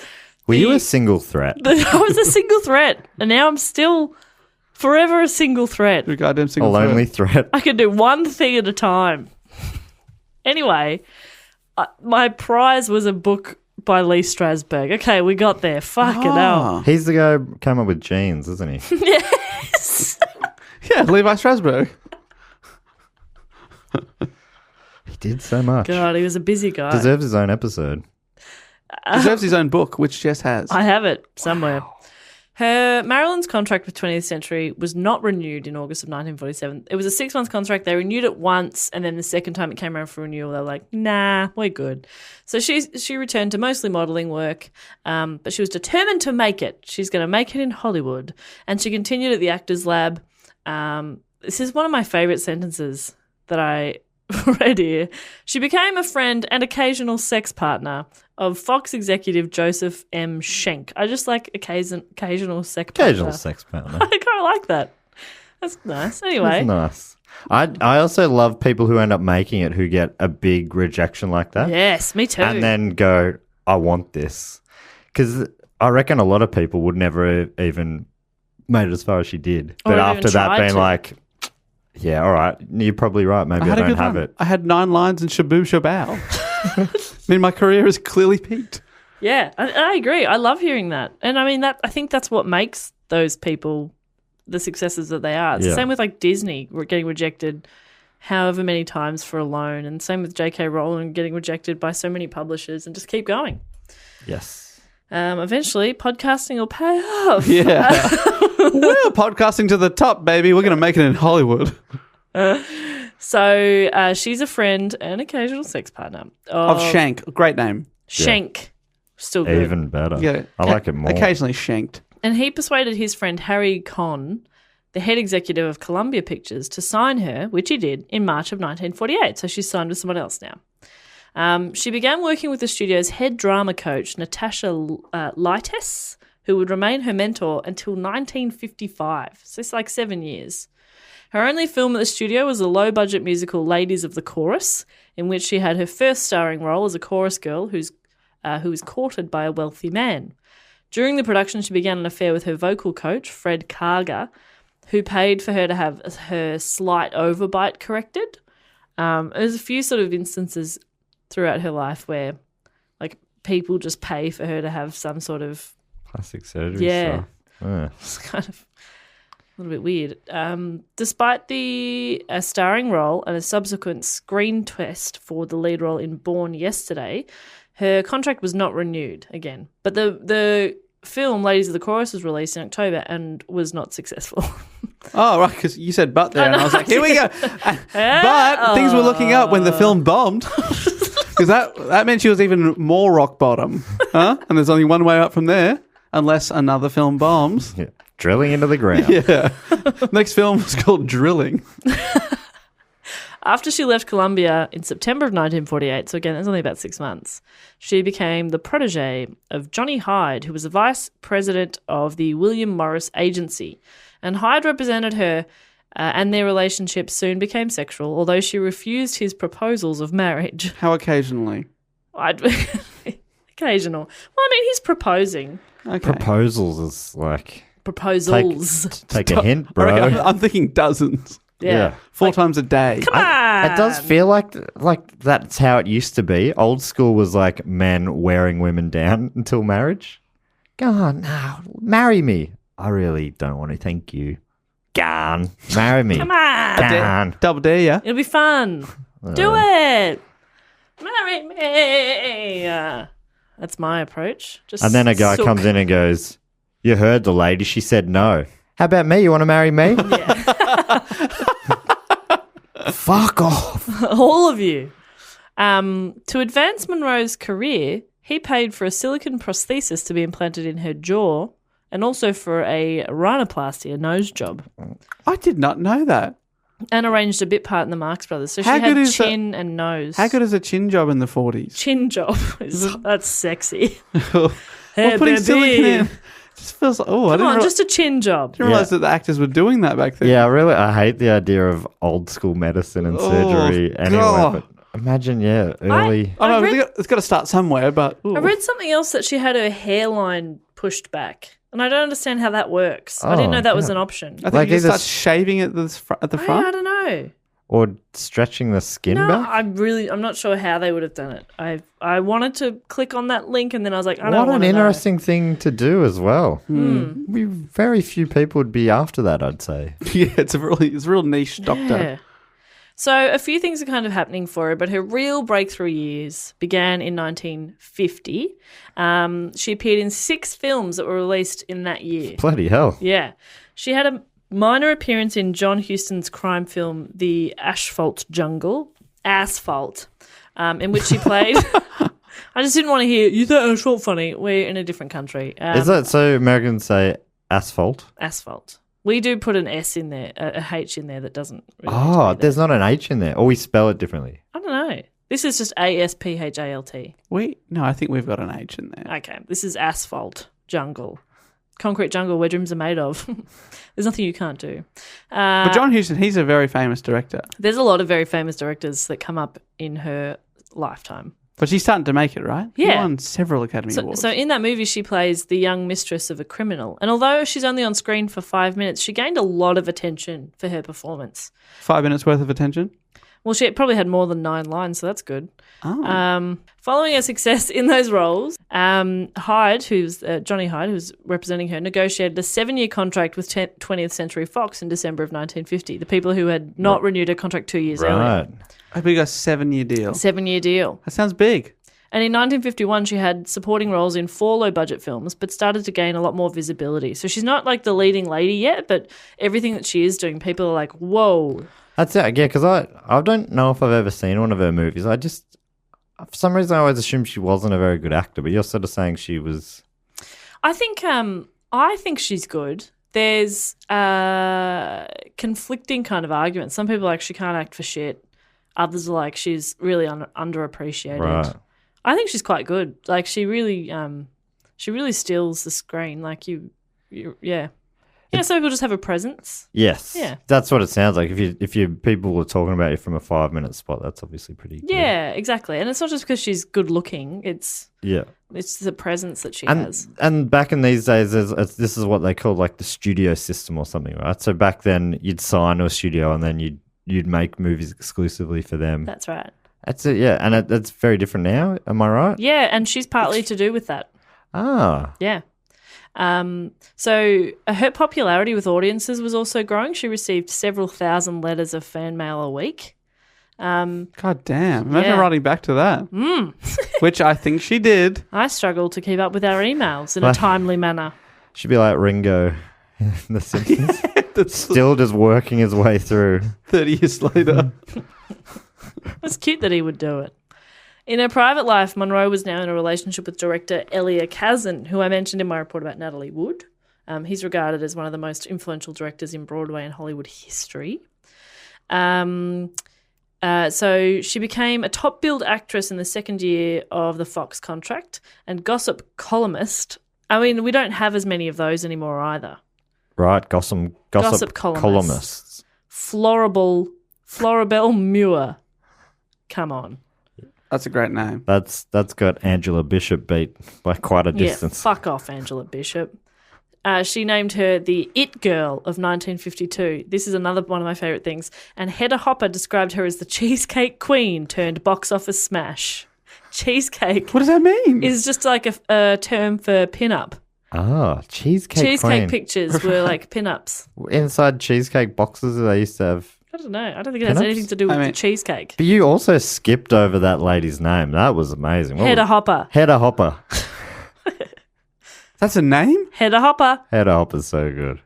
Were you a single threat? I was a single threat, and now I'm still forever a single threat. You're a goddamn A single lonely threat. threat? I can do one thing at a time. Anyway, my prize was a book by Lee Strasberg. Okay, we got there. Fucking hell. He's the guy who came up with jeans, isn't he? Yes. Yeah, Levi Strasberg. He did so much. God, he was a busy guy. Deserves his own episode. Deserves his own book, which Jess has. I have it somewhere. Marilyn's contract with 20th Century was not renewed in August of 1947. It was a 6-month contract. They renewed it once, and then the second time it came around for renewal, they were like, nah, we're good. So she returned to mostly modelling work, but she was determined to make it. She's going to make it in Hollywood. And she continued at the Actors Lab. This is one of my favourite sentences that I read here. She became a friend and occasional sex partner of Fox executive Joseph M. Schenck. I just like occasional sex partner. Occasional sex partner. I kind of like that. That's nice. Anyway. That's nice. I also love people who end up making it who get a big rejection like that. Yes, me too. And then go, I want this. Because I reckon a lot of people would never even made it as far as she did. Or But even after that, tried being to. like, yeah, all right, you're probably right. Maybe I had a don't good have run. it. I had 9 lines in Shaboo Shabao. I mean, my career has clearly peaked. Yeah, I agree. I love hearing that. And I mean, I think that's what makes those people the successes that they are. It's the Yeah. same with like Disney getting rejected however many times for a loan, and same with J.K. Rowling getting rejected by so many publishers, and just keep going. Yes. Eventually, podcasting will pay off. Yeah. We're podcasting to the top, baby. We're going to make it in Hollywood. So she's a friend and occasional sex partner Of Shank. Great name. Shank. Still good. Even better. Yeah. I like it more. Occasionally shanked. And he persuaded his friend Harry Conn, the head executive of Columbia Pictures, to sign her, which he did, in March of 1948. So she's signed with someone else now. She began working with the studio's head drama coach, Natasha Lites, who would remain her mentor until 1955. So it's like 7 years. Her only film at the studio was the low-budget musical Ladies of the Chorus, in which she had her first starring role as a chorus girl who was courted by a wealthy man. During the production, she began an affair with her vocal coach, Fred Karger, who paid for her to have her slight overbite corrected. There's a few sort of instances throughout her life where, like, people just pay for her to have some sort of Plastic surgery Yeah. stuff. Yeah. It's kind of a little bit weird. Despite the starring role and a subsequent screen test for the lead role in Born Yesterday, her contract was not renewed again. But the film Ladies of the Chorus was released in October and was not successful. Oh, right, because you said but there, and I was like, here we go. But things were looking up when the film bombed. Because that meant she was even more rock bottom. Huh? And there's only one way up from there, unless another film bombs. Yeah. Drilling into the ground. Yeah. Next film was called Drilling. After she left Columbia in September of 1948, so again, that's only about 6 months, she became the protege of Johnny Hyde, who was the vice president of the William Morris Agency. And Hyde represented her, and their relationship soon became sexual, although she refused his proposals of marriage. How occasionally? Occasional. Well, I mean, he's proposing. Okay. Proposals is like... Proposals. Take a hint, I bro. reckon I'm thinking dozens. Yeah. 4 times a day. Come on. It does feel like that's how it used to be. Old school was like men wearing women down until marriage. Go on, now marry me. I really don't want to. Thank you. Gone. Marry me. Come on. Gone. Double dare, yeah? It'll be fun. Do it. Marry me. That's my approach. Just And then a guy sook. comes in and goes, "You heard the lady. She said no. How about me? You want to marry me?" Fuck off. All of you. To advance Monroe's career, he paid for a silicone prosthesis to be implanted in her jaw and also for a rhinoplasty, a nose job, I did not know that. and arranged a bit part in the Marx Brothers. So How she good had is chin and nose. How good is a chin job in the 40s? Chin job. That's sexy. Well, Hey, putting baby. silicone in just feels like, oh, I Come didn't on, just a chin job. didn't realize that the actors were doing that back then. Yeah, I hate the idea of old school medicine and surgery anyway. God. But imagine, early. I know, I read- it's got to start somewhere, but... ooh. I read something else that she had her hairline pushed back, and I don't understand how that works. I didn't Oh, know that was yeah. an option. I think Like you just either start shaving at the I front. don't know. Or stretching the skin No, back. I'm not sure how they would have done it. I wanted to click on that link, and then I was like, I don't What want an to interesting thing to do as well. Hmm. Very few people would be after that, I'd say. Yeah, it's a real niche doctor. Yeah. So a few things are kind of happening for her, but her real breakthrough years began in 1950. She appeared in 6 films that were released in that year. Bloody hell. Yeah. She had a minor appearance in John Huston's crime film, The Asphalt Jungle, in which she played... I just didn't want to hear, you thought asphalt funny. We're in a different country. Is that so Americans say asphalt? Asphalt. We do put an S in there, a H in there that doesn't really need to Oh, be there. there's not an H in there. Or we spell it differently. I don't know. This is just ASPHALT. No, I think we've got an H in there. Okay, this is Asphalt Jungle. Concrete jungle where dreams are made of. There's nothing you can't do. But John Huston, he's a very famous director. There's a lot of very famous directors that come up in her lifetime. But she's starting to make it, right? She Yeah. won several Academy Awards. So in that movie, she plays the young mistress of a criminal. And although she's only on screen for 5 minutes, she gained a lot of attention for her performance. 5 minutes worth of attention? Well, she probably had more than 9 lines, so that's good. Oh. Following her success in those roles, Hyde, Johnny Hyde, who's representing her, negotiated a 7-year contract with 20th Century Fox in December of 1950. The people who had not renewed her contract 2 years earlier. Right. I think a 7-year deal. 7-year deal. That sounds big. And in 1951, she had supporting roles in 4 low-budget films, but started to gain a lot more visibility. So she's not like the leading lady yet, but everything that she is doing, people are like, whoa. That's it. Yeah, because I don't know if I've ever seen one of her movies. For some reason, I always assumed she wasn't a very good actor, but you're sort of saying she was. I think she's good. There's conflicting kind of arguments. Some people are like she can't act for shit. Others are like she's really underappreciated. Right. I think she's quite good. Like she really steals the screen. Like yeah. Some people just have a presence. Yes. Yeah. That's what it sounds like. If you people were talking about you from a 5-minute spot, that's obviously pretty good. Yeah, exactly. And it's not just because she's good looking. It's the presence that she has. And back in these days, this is what they call like the studio system or something, right? So back then, you'd sign to a studio and then you'd make movies exclusively for them. That's right. That's it, yeah. And it's very different now, am I right? Yeah, and she's partly to do with that. Ah. Yeah. So her popularity with audiences was also growing. She received several thousand letters of fan mail a week. God damn. Imagine Yeah. writing back to that. Which I think she did. I struggle to keep up with our emails in a timely manner. Should be like Ringo in The Simpsons. Still just working his way through. 30 years later. It's cute that he would do it. In her private life, Monroe was now in a relationship with director Elia Kazan, who I mentioned in my report about Natalie Wood. He's regarded as one of the most influential directors in Broadway and Hollywood history. So she became a top-billed actress in the second year of the Fox contract and gossip columnist. I mean, we don't have as many of those anymore either. Right, gossip columnists. Floribel Muir. Come on. That's a great name. That's got Angela Bishop beat by quite a distance. Yeah, fuck off, Angela Bishop. She named her the It Girl of 1952. This is another one of my favourite things. And Hedda Hopper described her as the Cheesecake Queen turned box office smash. Cheesecake. What does that mean? Is just like a term for pin-up. Ah, Cheesecake Queen. Pictures were like pin-ups. Inside cheesecake boxes, they used to have. I don't know. I don't think it has Pin-ups? anything to do with the cheesecake. But you also skipped over that lady's name. That was amazing. Hedda Hopper. Hedda Hopper. That's a name? Hedda Hopper. Hedda Hopper's so good.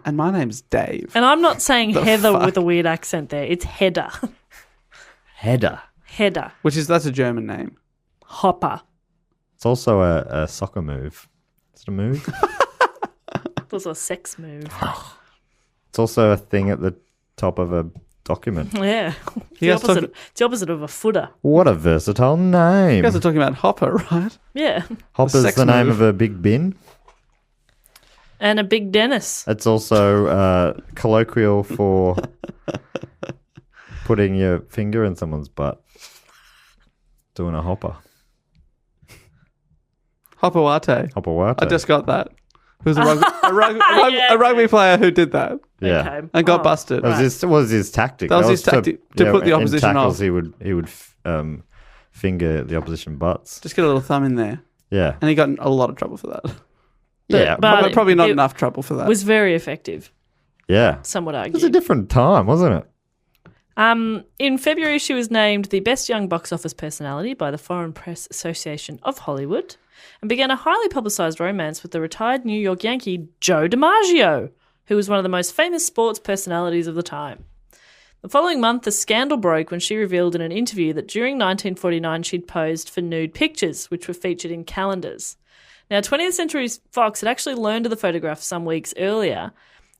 And my name's Dave. And I'm not saying Heather fuck? with a weird accent there. It's Hedda. Hedda. Hedda. That's a German name. Hopper. It's also a soccer move. Is it a move? It's also a sex move. It's also a thing at the top of a document. Yeah. You It's guys the opposite of a footer. What a versatile name. You guys are talking about Hopper, right? Yeah. Hopper's sex the name move. of a big bin. And a big Dennis. It's also colloquial for putting your finger in someone's butt. Doing a hopper. Hopperwate. Hopperwate. I just got that. It was a rugby player who did that Yeah. Okay. and got busted. That was his tactic. That was his tactic to put the opposition in tackles, off. He would finger the opposition butts. Just get a little thumb in there. Yeah. And he got in a lot of trouble for that. Yeah. but Probably not it enough trouble for that. was very effective, Yeah. some would It was a argue. different time, wasn't it? In February, she was named the Best Young Box Office Personality by the Foreign Press Association of Hollywood and began a highly publicised romance with the retired New York Yankee Joe DiMaggio, who was one of the most famous sports personalities of the time. The following month, a scandal broke when she revealed in an interview that during 1949 she'd posed for nude pictures, which were featured in calendars. Now, 20th Century Fox had actually learned of the photograph some weeks earlier,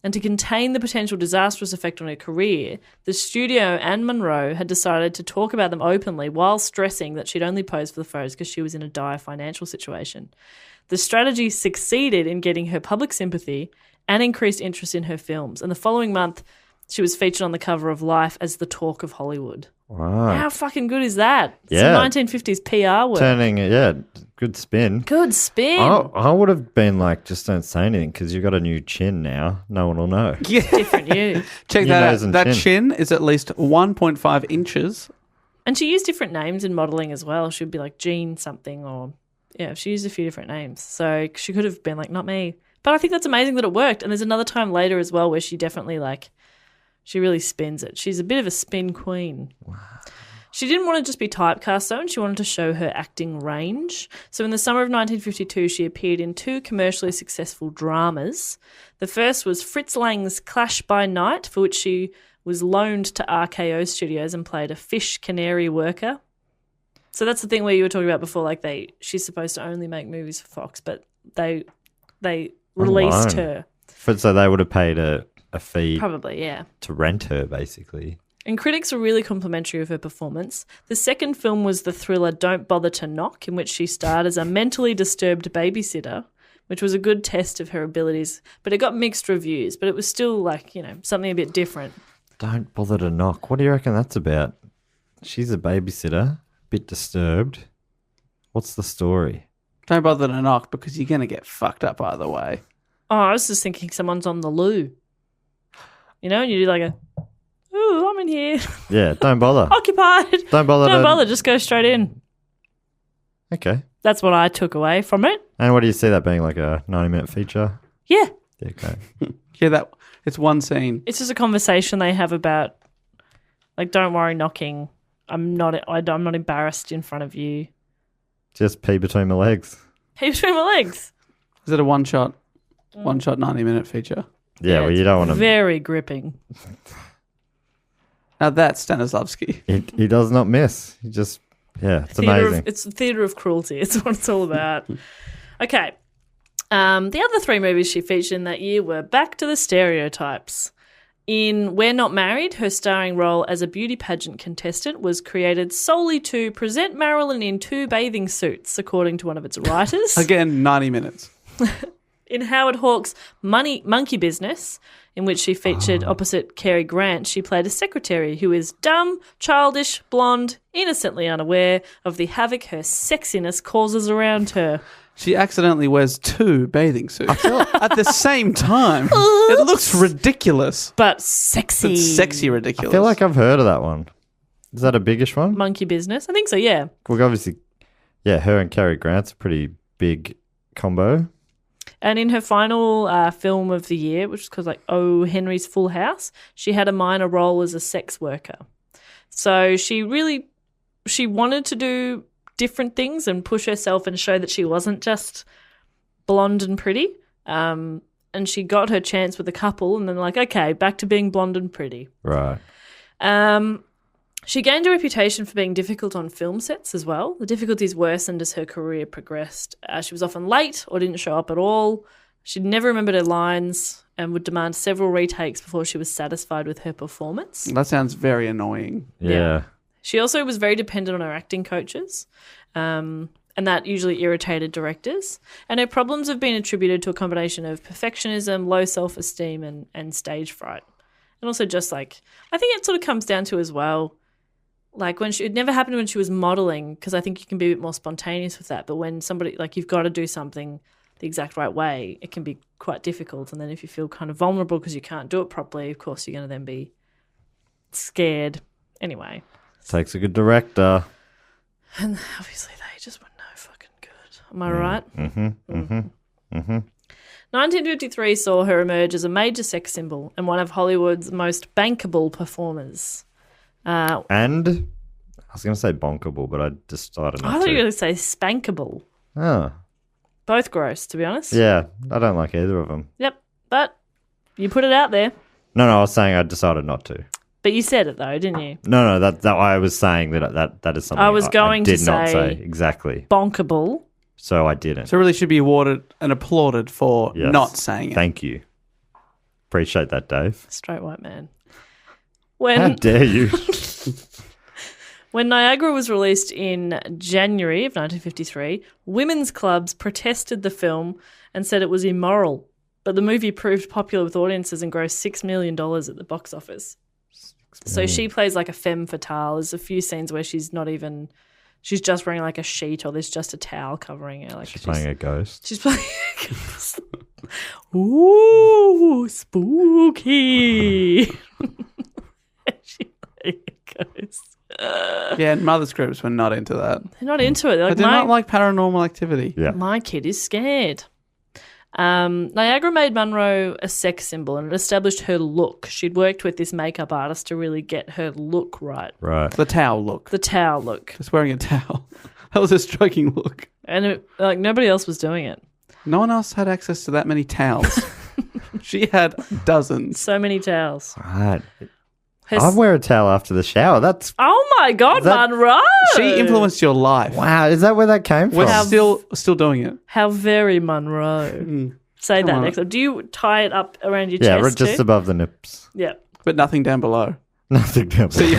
and to contain the potential disastrous effect on her career, the studio and Monroe had decided to talk about them openly while stressing that she'd only posed for the photos because she was in a dire financial situation. The strategy succeeded in getting her public sympathy and increased interest in her films, and the following month, she was featured on the cover of Life as the talk of Hollywood. Right. How fucking good is that? Yeah. Some 1950s PR work. Turning, good spin. Good spin. I would have been like, just don't say anything because you've got a new chin now. No one will know. Yeah. Different you. Check New that nose out. and That chin. chin is at least 1.5 inches. And she used different names in modelling as well. She'd be like Jean something or, yeah, she used a few different names. So she could have been like, not me. But I think that's amazing that it worked. And there's another time later as well where she definitely she really spins it. She's a bit of a spin queen. Wow. She didn't want to just be typecast though, and she wanted to show her acting range. So in the summer of 1952, she appeared in 2 commercially successful dramas. The first was Fritz Lang's Clash by Night, for which she was loaned to RKO Studios and played a fish canary worker. So that's the thing where you were talking about before, she's supposed to only make movies for Fox, but they released her. So they would have paid a fee Probably, yeah. to rent her, basically. And critics were really complimentary of her performance. The second film was the thriller Don't Bother to Knock, in which she starred as a mentally disturbed babysitter, which was a good test of her abilities. But it got mixed reviews, but it was still something a bit different. Don't bother to knock. What do you reckon that's about? She's a babysitter, bit disturbed. What's the story? Don't bother to knock because you're going to get fucked up either way. Oh, I was just thinking someone's on the loo. And you do like a, ooh, I'm in here. Yeah, don't bother. Occupied. Don't bother. Don't bother, just go straight in. Okay. That's what I took away from it. And what do you see that being, like a 90-minute feature? Yeah. Yeah, okay. Yeah, it's one scene. It's just a conversation they have about, don't worry, knocking. I'm not embarrassed in front of you. Just pee between my legs. Pee between my legs. Is it a one-shot 90-minute feature? Yeah, well, you don't want to... Very gripping. Now that's Stanislavski. He does not miss. He just... Yeah, it's amazing. It's the theatre of cruelty. It's what it's all about. Okay. The other 3 movies she featured in that year were Back to the Stereotypes. In We're Not Married, her starring role as a beauty pageant contestant was created solely to present Marilyn in 2 bathing suits, according to one of its writers. Again, 90 minutes. In Howard Hawks' Monkey Business, in which she featured opposite Cary Grant, she played a secretary who is dumb, childish, blonde, innocently unaware of the havoc her sexiness causes around her. She accidentally wears 2 bathing suits at the same time. It looks ridiculous. But sexy. It's sexy ridiculous. I feel like I've heard of that one. Is that a biggish one? Monkey Business? I think so, yeah. Well, obviously, her and Cary Grant's a pretty big combo. And in her final film of the year, which was called Oh, Henry's Full House, she had a minor role as a sex worker. So she wanted to do different things and push herself and show that she wasn't just blonde and pretty. And she got her chance with a couple and then okay, back to being blonde and pretty. Right. She gained a reputation for being difficult on film sets as well. The difficulties worsened as her career progressed. She was often late or didn't show up at all. She never remembered her lines and would demand several retakes before she was satisfied with her performance. That sounds very annoying. Yeah. She also was very dependent on her acting coaches, and that usually irritated directors. And her problems have been attributed to a combination of perfectionism, low self-esteem, and stage fright. And also just I think it sort of comes down to as well, it never happened when she was modelling, because I think you can be a bit more spontaneous with that. But when somebody, you've got to do something the exact right way, it can be quite difficult. And then if you feel kind of vulnerable because you can't do it properly, of course you're going to then be scared. Anyway. Takes a good director. And obviously they just were no fucking good. Am I right? Mm-hmm. Mm-hmm. Mm-hmm. 1953 saw her emerge as a major sex symbol and one of Hollywood's most bankable performers. And I was going to say bonkable, but I decided not to. I thought you were going to say spankable. Oh. Both gross, to be honest. Yeah, I don't like either of them. Yep, but you put it out there. No, I was saying I decided not to. But you said it though, didn't you? No, that I was saying that is something I was going I did to not say exactly. Bonkable. So I didn't. So really should be awarded and applauded for not saying it. Thank you. Appreciate that, Dave. Straight white man. How dare you? When Niagara was released in January of 1953, women's clubs protested the film and said it was immoral. But the movie proved popular with audiences and grossed $6 million at the box office. So she plays like a femme fatale. There's a few scenes where she's just wearing like a sheet or there's just a towel covering her. Like She's playing a ghost. She's playing a ghost. Ooh, spooky. She's playing a ghost. Yeah, and mother's groups were not into that. They're not into it. They're I like, do not like paranormal activity. Yeah. my kid is scared. Niagara made Monroe a sex symbol and it established her look. She'd worked with this makeup artist to really get her look right. Right. The towel look. The towel look. Just wearing a towel. That was a striking look. And nobody else was doing it. No one else had access to that many towels. She had dozens. So many towels. Right. Her I wear a towel after the shower. That's Oh my God, That- Monroe! She influenced your life. wow. Is that where that came from? We're still doing it. How very Monroe. Say Come that on. next time. Do you tie it up around your yeah, chest right just too? above the nips. Yeah. But nothing down below. Nothing down So you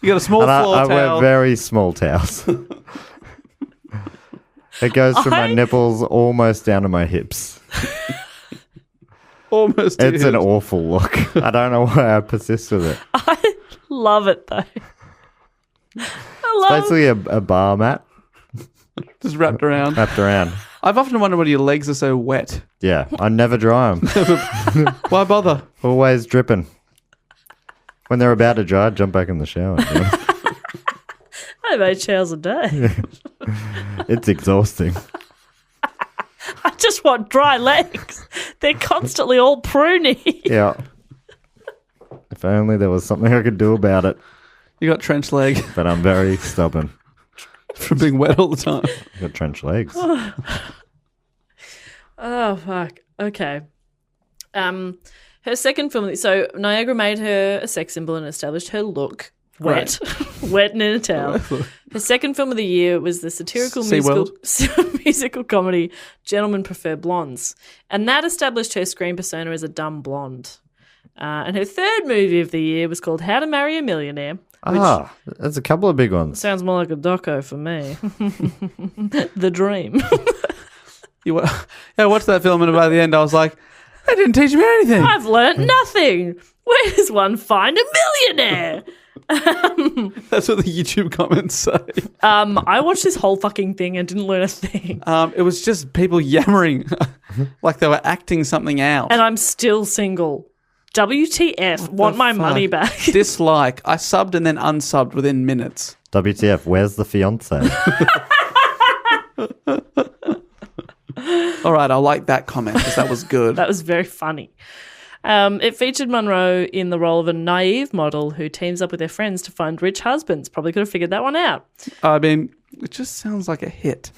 got a small and floor I wear towel. very small towels. It goes from my nipples almost down to my hips. Almost. It's to an hips. awful look. I don't know why I persist with it. I love it though. I love Basically a bar mat Just wrapped around. wrapped around. I've often wondered why your legs are so wet. Yeah, I never dry them. Why bother? Always dripping. When they're about to dry, I jump back in the shower. You know? I made showers a day. It's exhausting. I just want dry legs. They're constantly all pruny. Yeah. If only there was something I could do about it. You got trench leg But I'm very stubborn. from being wet all the time. I've got trench legs. Oh fuck. Okay. Her second film. So Niagara made her a sex symbol and established her look. Wet, wet and in a towel. Her second film of the year was the satirical musical comedy "Gentlemen Prefer Blondes," and that established her screen persona as a dumb blonde. And her third movie of the year was called "How to Marry a Millionaire." There's a couple of big ones. Sounds more like a doco for me. The Dream. I watched that film and by the end I was like, that didn't teach me anything. I've learnt nothing. Where does one find a millionaire? That's what the YouTube comments say. I watched this whole fucking thing and didn't learn a thing. It was just people yammering like they were acting something out. And I'm still single. WTF. Want my money back. Dislike. I subbed and then unsubbed within minutes. WTF, where's the fiance? All right, I'll like that comment because that was good. That was very funny. It featured Monroe in the role of a naive model who teams up with their friends to find rich husbands. Probably could have figured that one out. I mean, it just sounds like a hit.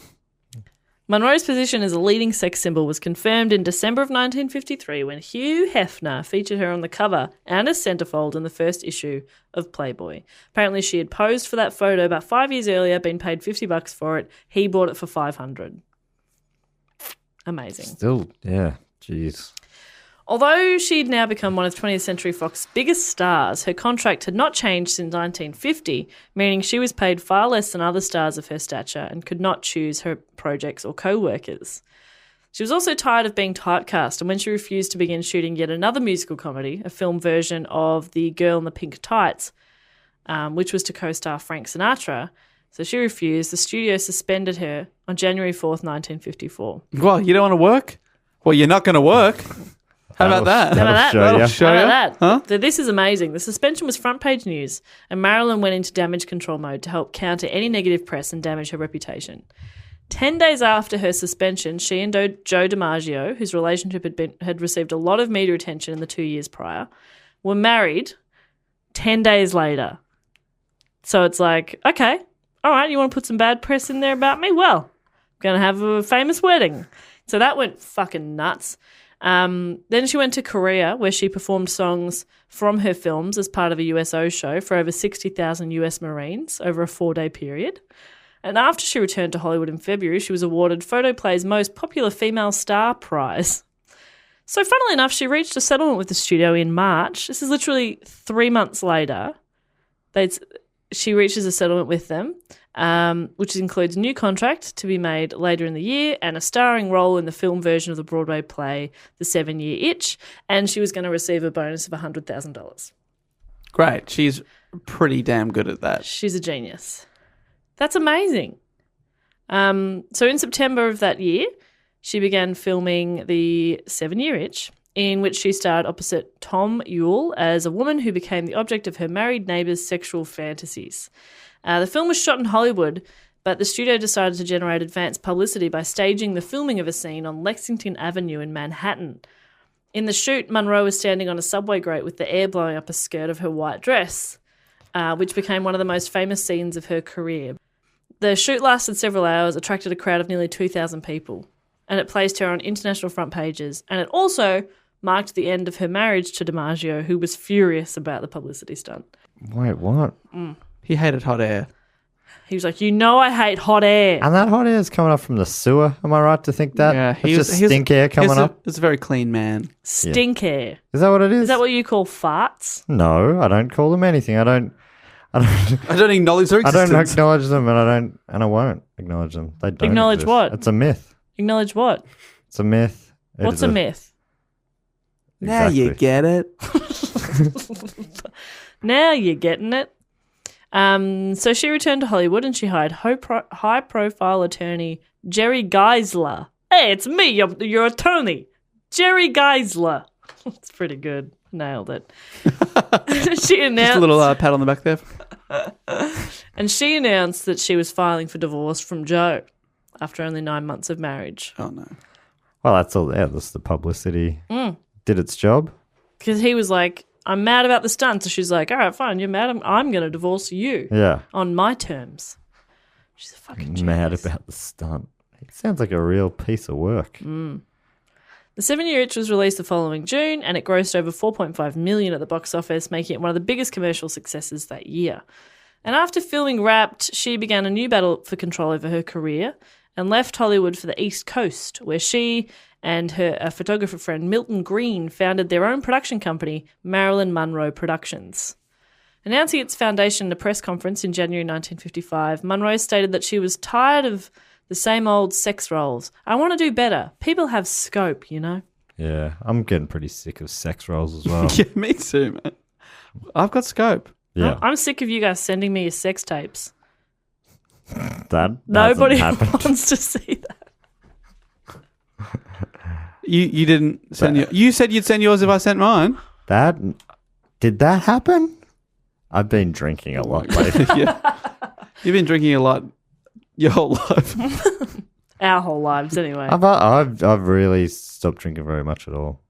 Monroe's position as a leading sex symbol was confirmed in December of 1953 when Hugh Hefner featured her on the cover and as centerfold in the first issue of Playboy. Apparently she had posed for that photo about 5 years earlier, been paid $50 for it. He bought it for $500. Amazing. Still, yeah, jeez. Although she'd now become one of 20th Century Fox's biggest stars, her contract had not changed since 1950, meaning she was paid far less than other stars of her stature and could not choose her projects or co-workers. She was also tired of being typecast, and when she refused to begin shooting yet another musical comedy, a film version of The Girl in the Pink Tights, which was to co-star Frank Sinatra, so she refused, the studio suspended her on January 4th, 1954. Well, you don't want to work? Well, you're not going to work. How about that? How about that? Show ya. Show How ya? about that? Huh? So this is amazing. The suspension was front page news, and Marilyn went into damage control mode to help counter any negative press and damage her reputation. 10 days after her suspension, she and Joe DiMaggio, whose relationship had received a lot of media attention in the 2 years prior, were married 10 days later. So it's like, okay, all right, you want to put some bad press in there about me? Well, I'm going to have a famous wedding. So that went fucking nuts. Then she went to Korea, where she performed songs from her films as part of a USO show for over 60,000 US Marines over a 4-day period. And after she returned to Hollywood in February, she was awarded Photoplay's Most Popular Female Star Prize. So funnily enough, she reached a settlement with the studio in March. This is literally 3 months later. She reaches a settlement with them, which includes a new contract to be made later in the year and a starring role in the film version of the Broadway play The 7-Year Itch, and she was going to receive a bonus of $100,000. Great. She's pretty damn good at that. She's a genius. That's amazing. So in September of that year, she began filming The 7-Year Itch, in which she starred opposite Tom Ewell as a woman who became the object of her married neighbour's sexual fantasies. The film was shot in Hollywood, but the studio decided to generate advanced publicity by staging the filming of a scene on Lexington Avenue in Manhattan. In the shoot, Monroe was standing on a subway grate with the air blowing up a skirt of her white dress, which became one of the most famous scenes of her career. The shoot lasted several hours, attracted a crowd of nearly 2,000 people, and it placed her on international front pages. And it also marked the end of her marriage to DiMaggio, who was furious about the publicity stunt. Wait, what? He hated hot air. He was like, I hate hot air. And that hot air is coming up from the sewer. Am I right to think that? Yeah, it's just stink air coming up. It's a very clean man. Stink air. Is that what it is? Is that what you call farts? No, I don't call them anything. I don't acknowledge their I existence. don't acknowledge them, and I won't acknowledge them. They don't Acknowledge exist. what? It's a myth. Acknowledge what? It's a myth. What's a myth? Now you get it. Now you're getting it. So she returned to Hollywood and she hired high-profile attorney Jerry Geisler. Hey, it's me, your attorney, Jerry Geisler. That's pretty good. Nailed it. She announced Just a little pat on the back there. And she announced that she was filing for divorce from Joe after only 9 months of marriage. Oh, no. Well, that's all. Yeah, that's the publicity. Did its job. Because he was like, I'm mad about the stunt. So she's like, all right, fine, you're mad. I'm going to divorce you Yeah. on my terms. She's a fucking Mad genius. about the stunt. It sounds like a real piece of work. The 7-Year Itch was released the following June, and it grossed over $4.5 million at the box office, making it one of the biggest commercial successes that year. And after filming Wrapped, she began a new battle for control over her career and left Hollywood for the East Coast, where she and her photographer friend Milton Green founded their own production company, Marilyn Monroe Productions. Announcing its foundation in a press conference in January 1955, Monroe stated that she was tired of the same old sex roles. I want to do better. People have scope, you know? Yeah, I'm getting pretty sick of sex roles as well. Yeah, me too, man. I've got scope. Yeah, I'm sick of you guys sending me your sex tapes. that Nobody hasn't happened. wants to see that. You didn't send your... You said you'd send yours if I sent mine. Did that happen? I've been drinking a lot lately. Yeah. You've been drinking a lot your whole life. Our whole lives, anyway. I've really stopped drinking very much at all.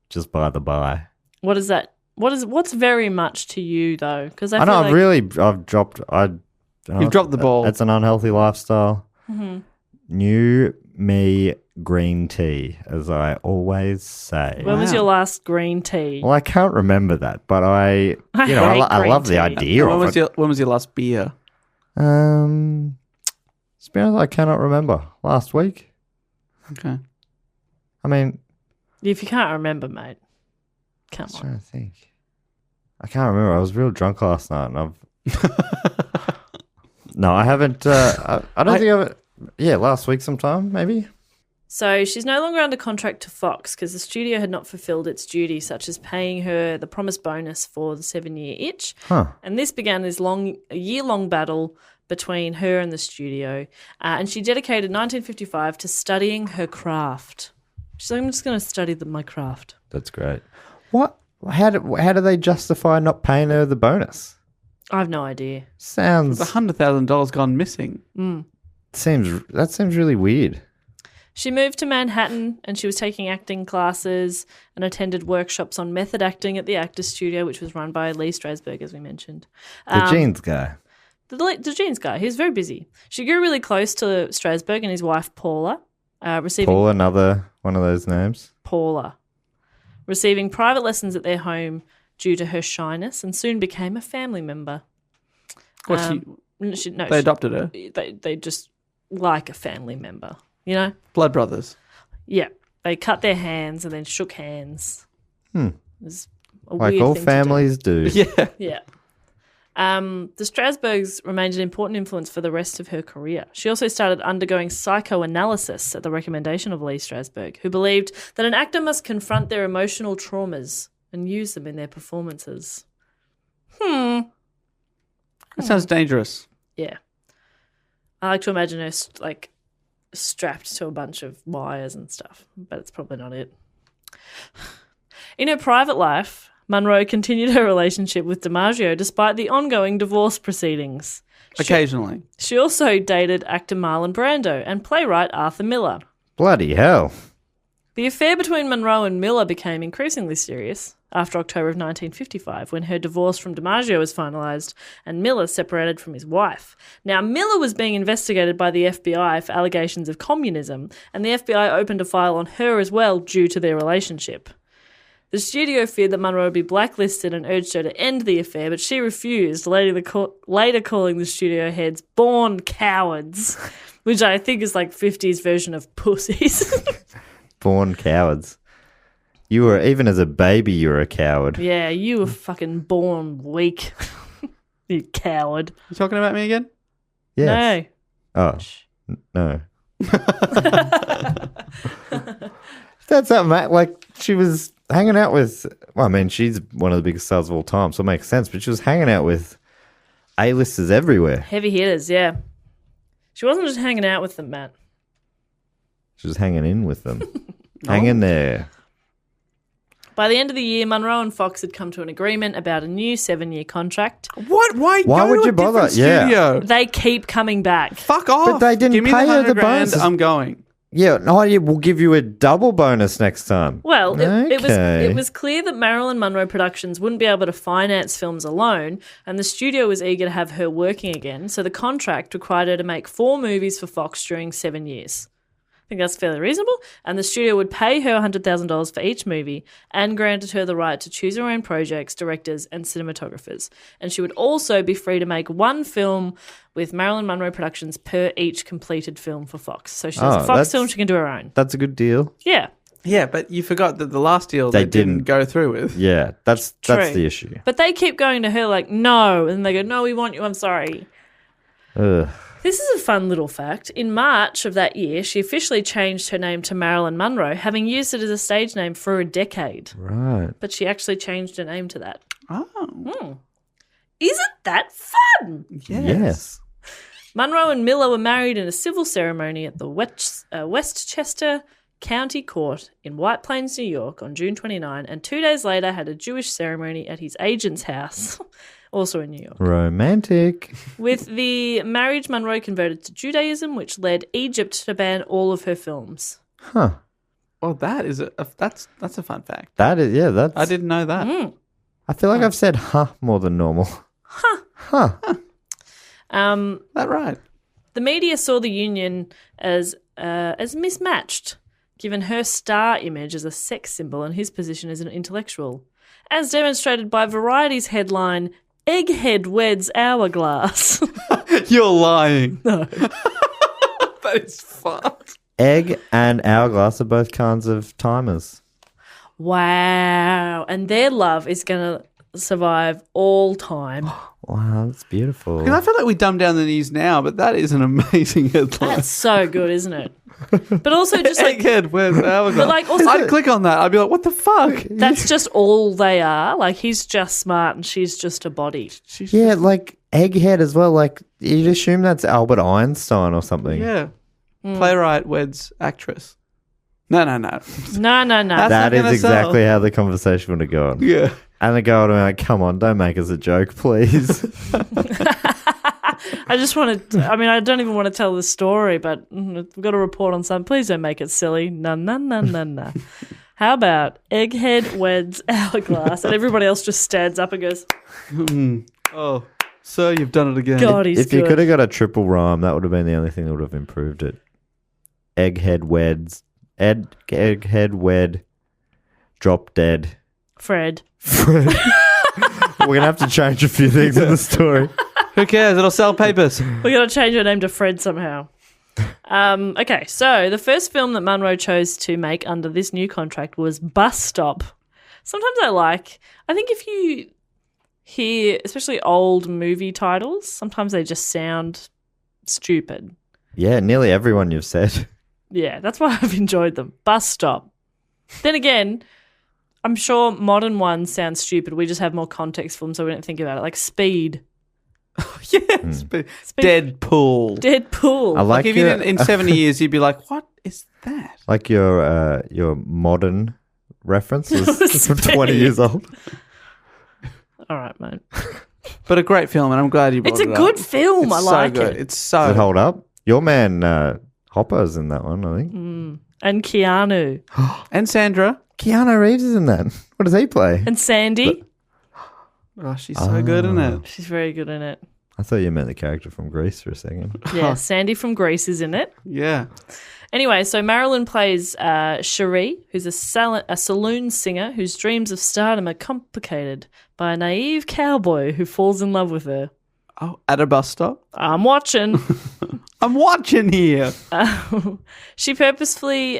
Just by the by. What is that? What's very much to you, though? Because I know I've dropped. You've dropped the ball. It's an unhealthy lifestyle. New me green tea, as I always say. When was your last green tea? Well, I can't remember that, but I hate love green the tea. idea when of it. When was your last beer? To be honest, I cannot remember. Last week. Okay. I mean, If you can't remember, mate, come I'm on. trying to think. I can't remember. I was real drunk last night, and I've. No, I haven't. I don't think I've. Yeah, last week sometime, maybe. So she's no longer under contract to Fox because the studio had not fulfilled its duty, such as paying her the promised bonus for the 7-Year Itch. Huh. And this began this a year-long battle between her and the studio. And she dedicated 1955 to studying her craft. She's like, I'm just going to study my craft. That's great. What? How do they justify not paying her the bonus? I have no idea. Sounds $100,000 gone missing. That seems really weird. She moved to Manhattan and she was taking acting classes and attended workshops on method acting at the Actors Studio, which was run by Lee Strasberg, as we mentioned. The jeans guy. The jeans guy. He was very busy. She grew really close to Strasberg and his wife, Paula, receiving Another one of those names. receiving private lessons at their home due to her shyness, and soon became a family member. They adopted her. They just like a family member, you know? Blood brothers. Yeah. They cut their hands and then shook hands. It was a Like weird all thing to do. families do. Yeah. Yeah. The Strasbergs remained an important influence for the rest of her career. She also started undergoing psychoanalysis at the recommendation of Lee Strasberg, who believed that an actor must confront their emotional traumas and use them in their performances. That sounds dangerous. Yeah. I like to imagine her strapped to a bunch of wires and stuff, but it's probably not it. In her private life, Monroe continued her relationship with DiMaggio despite the ongoing divorce proceedings. Occasionally. She also dated actor Marlon Brando and playwright Arthur Miller. Bloody hell. The affair between Monroe and Miller became increasingly serious after October of 1955, when her divorce from DiMaggio was finalised and Miller separated from his wife. Now, Miller was being investigated by the FBI for allegations of communism, and the FBI opened a file on her as well due to their relationship. The studio feared that Monroe would be blacklisted and urged her to end the affair, but she refused, later calling the studio heads born cowards, which I think is like 50s version of pussies. Born cowards. You were, even as a baby, you were a coward. Yeah, you were fucking born weak. You coward. You talking about me again? Yes. No. Oh, no. That's something, mate. Like, she was hanging out with, well, I mean, she's one of the biggest stars of all time, so it makes sense, but she was hanging out with A-listers everywhere. Heavy hitters, yeah. She wasn't just hanging out with them, Matt. She was hanging in with them. Hanging there. By the end of the year, Monroe and Fox had come to an agreement about a new 7-year contract. What? Why go would to you a bother? different Yeah. studio? They keep coming back. Fuck off. But they didn't Give me pay her the $100,000, bonuses. I'm going. Yeah, no, we'll give you a double bonus next time. Well, it Okay. was clear that Marilyn Monroe Productions wouldn't be able to finance films alone, and the studio was eager to have her working again, so the contract required her to make 4 movies for Fox during 7 years. I think that's fairly reasonable, and the studio would pay her $100,000 for each movie and granted her the right to choose her own projects, directors, and cinematographers. And she would also be free to make 1 film with Marilyn Monroe Productions per each completed film for Fox. So she does a Fox film, she can do her own. That's a good deal. Yeah. Yeah, but you forgot that the last deal they didn't go through with. Yeah, that's True. the issue. But they keep going to her like, no. And they go, no, we want you. I'm sorry. Ugh. This is a fun little fact. In March of that year, she officially changed her name to Marilyn Monroe, having used it as a stage name for a decade. Right. But she actually changed her name to that. Oh. Isn't that fun? Yes. Monroe and Miller were married in a civil ceremony at the Westchester County Court in White Plains, New York on June 29, and 2 days later had a Jewish ceremony at his agent's house, also in New York. Romantic. With the marriage, Monroe converted to Judaism, which led Egypt to ban all of her films. Huh. Well, that is that's a fun fact. That is, yeah, that's... I didn't know that. I feel like I've said more than normal. Huh. That right. The media saw the union as mismatched, given her star image as a sex symbol and his position as an intellectual, as demonstrated by Variety's headline, "Egghead weds hourglass." You're lying. No. That is fucked. Egg and hourglass are both kinds of timers. Wow. And their love is going to survive all time. Wow, that's beautiful. Because I feel like we dumb down the news now, but that is an amazing headline. That's so good, isn't it? But also just like... Egghead, where's hourglass? But like also... I'd click on that. I'd be like, what the fuck? That's just all they are. Like, he's just smart and she's just a body. Yeah, like egghead as well. Like, you'd assume that's Albert Einstein or something. Yeah. Playwright weds actress. No. No. That's That not is gonna exactly how the conversation would have gone. Yeah. And the girl would be like, come on, don't make us a joke, please. I just want to... I mean, I don't even want to tell the story, but we've got to report on something. Please don't make it silly. No. How about Egghead weds hourglass? And everybody else just stands up and goes, Oh, sir, you've done it again. God, he's If good. you could have got a triple rhyme, that would have been the only thing that would have improved it. Egghead weds. Egghead wed. Drop dead. Fred. We're going to have to change a few things in the story. Who cares? It'll sell papers. We're going to change her name to Fred somehow. Okay, so the first film that Monroe chose to make under this new contract was Bus Stop. Sometimes I think if you hear, especially old movie titles, sometimes they just sound stupid. Yeah, nearly everyone you've said. Yeah, that's why I've enjoyed them. Bus Stop. Then again, I'm sure modern ones sound stupid. We just have more context for them, so we don't think about it. Like Speed. Yes. Deadpool. Deadpool. I Like like if your, you didn't, in 70 years, you'd be like, what is that? like your modern reference is from 20 Speed. years old. All right, mate. But a great film, and I'm glad you brought It's it a up. good film. It's I so like good. it. It's so Does it hold up? Your man Hopper's in that one, I think. And Keanu. And Sandra. Keanu Reeves is in that. What does he play? And Sandy. Oh, she's so good, isn't it? She's very good in it. I thought you meant the character from Grease for a second. Yeah, Sandy from Grease is in it. Yeah. Anyway, so Marilyn plays Cherie, who's a saloon singer whose dreams of stardom are complicated by a naive cowboy who falls in love with her. Oh, at a bus stop. I'm watching. I'm watching here. She purposefully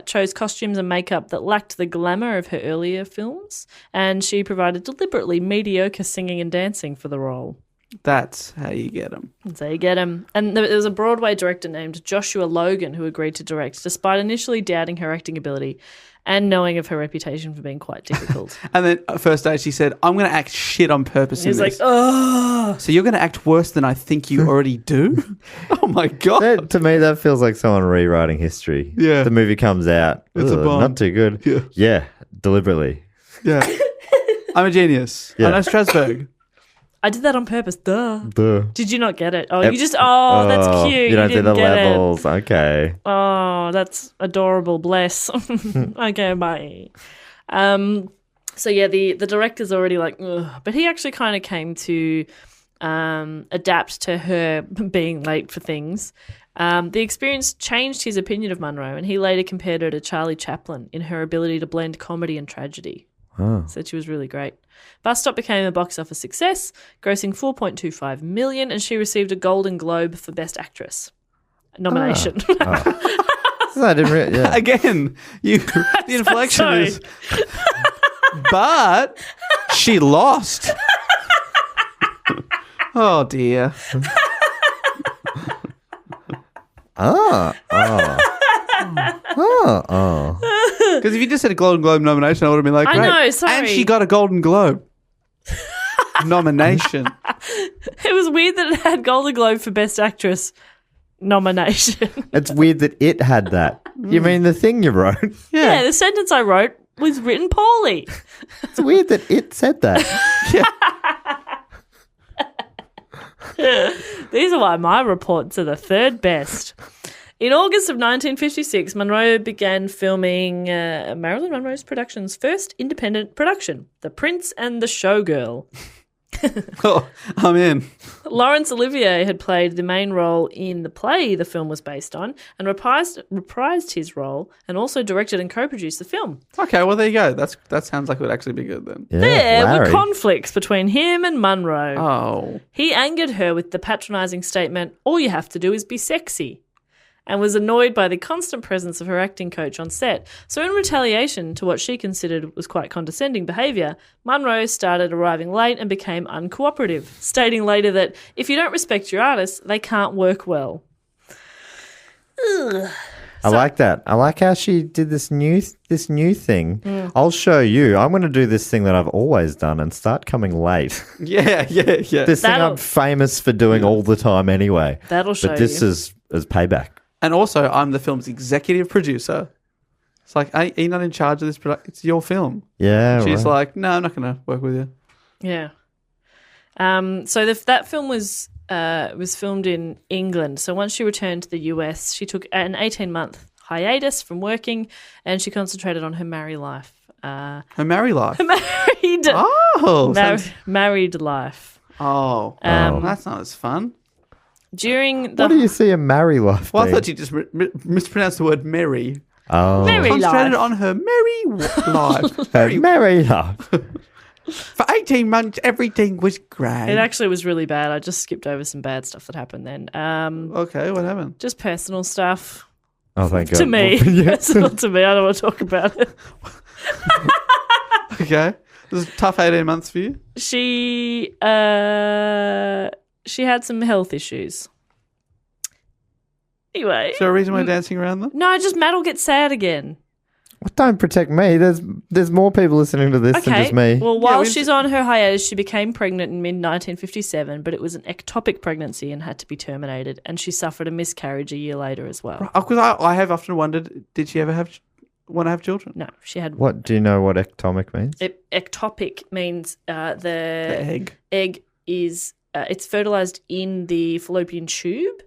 chose costumes and makeup that lacked the glamour of her earlier films, and she provided deliberately mediocre singing and dancing for the role. That's how you get them. So you get him. And there was a Broadway director named Joshua Logan who agreed to direct, despite initially doubting her acting ability and knowing of her reputation for being quite difficult. And then first day she said, I'm going to act shit on purpose in He's like, this. oh. So you're going to act worse than I think you already do? Oh, my God. That, to me, that feels like someone rewriting history. Yeah. The movie comes out. It's a "Ugh, bomb." not too good. Yeah, deliberately. Yeah. I'm a genius. Yeah. I know Strasbourg. I did that on purpose. Duh. Duh. Did you not get it? Oh, you just, that's cute. You don't see didn't the get levels. Okay. it. Oh, that's adorable. Bless. Okay, bye. So yeah, the director's already like, ugh. But he actually kind of came to adapt to her being late for things. The experience changed his opinion of Monroe, and he later compared her to Charlie Chaplin in her ability to blend comedy and tragedy. Said she was really great. Bus Stop became a box office success, grossing $4.25 million, and she received a Golden Globe for Best Actress nomination. I didn't yeah. Again, the inflection sorry. is... But she lost. Oh, dear. Because if you just said a Golden Globe nomination, I would have been like, I great. know, sorry. And she got a Golden Globe nomination. It was weird that it had Golden Globe for Best Actress nomination. It's weird that it had that. You mean the thing you wrote? Yeah, the sentence I wrote was written poorly. It's weird that it said that. These are why my reports are the third best. In August of 1956, Monroe began filming Marilyn Monroe's production's first independent production, The Prince and the Showgirl. Oh, I'm in. Laurence Olivier had played the main role in the play the film was based on and reprised his role and also directed and co-produced the film. Okay, well, there you go. That sounds like it would actually be good then. Yeah, There were Larry. conflicts between him and Monroe. Oh. He angered her with the patronising statement, "All you have to do is be sexy," and was annoyed by the constant presence of her acting coach on set. So in retaliation to what she considered was quite condescending behaviour, Monroe started arriving late and became uncooperative, stating later that if you don't respect your artists, they can't work well. Ugh. I like that. I like how she did this new thing. I'll show you. I'm going to do this thing that I've always done and start coming late. Yeah. This thing That'll- I'm famous for doing all the time anyway. That'll show But this you. is payback. And also, I'm the film's executive producer. It's like, are you not in charge of this production? It's your film. Yeah, She's right. like, no, I'm not going to work with you. Yeah. So that film was filmed in England. So once she returned to the US, she took an 18-month hiatus from working, and she concentrated on her married life. Her married life. Married life. Oh, Um, that's not as fun. During the What do you see a marry life Well, I being? thought you just mispronounced the word merry. Oh, Merry Concentrated life. on her merry life. her marry life. For 18 months, everything was great. It actually was really bad. I just skipped over some bad stuff that happened then. Okay, what happened? Just personal stuff Oh, thank God. to me. Yeah. Personal to me. I don't want to talk about it. Okay. This is a tough 18 months for you? She had some health issues. Anyway. Is there a reason why you're dancing around them? No, just Matt will get sad again. Well, don't protect me. There's more people listening to this than just me. Well, while she's on her hiatus, she became pregnant in mid-1957, but it was an ectopic pregnancy and had to be terminated, and she suffered a miscarriage a year later as well. Because I have often wondered, did she ever want to have children? No, she had... What do you know what ectopic means? Ectopic means the egg. Egg is... it's fertilized in the fallopian tube.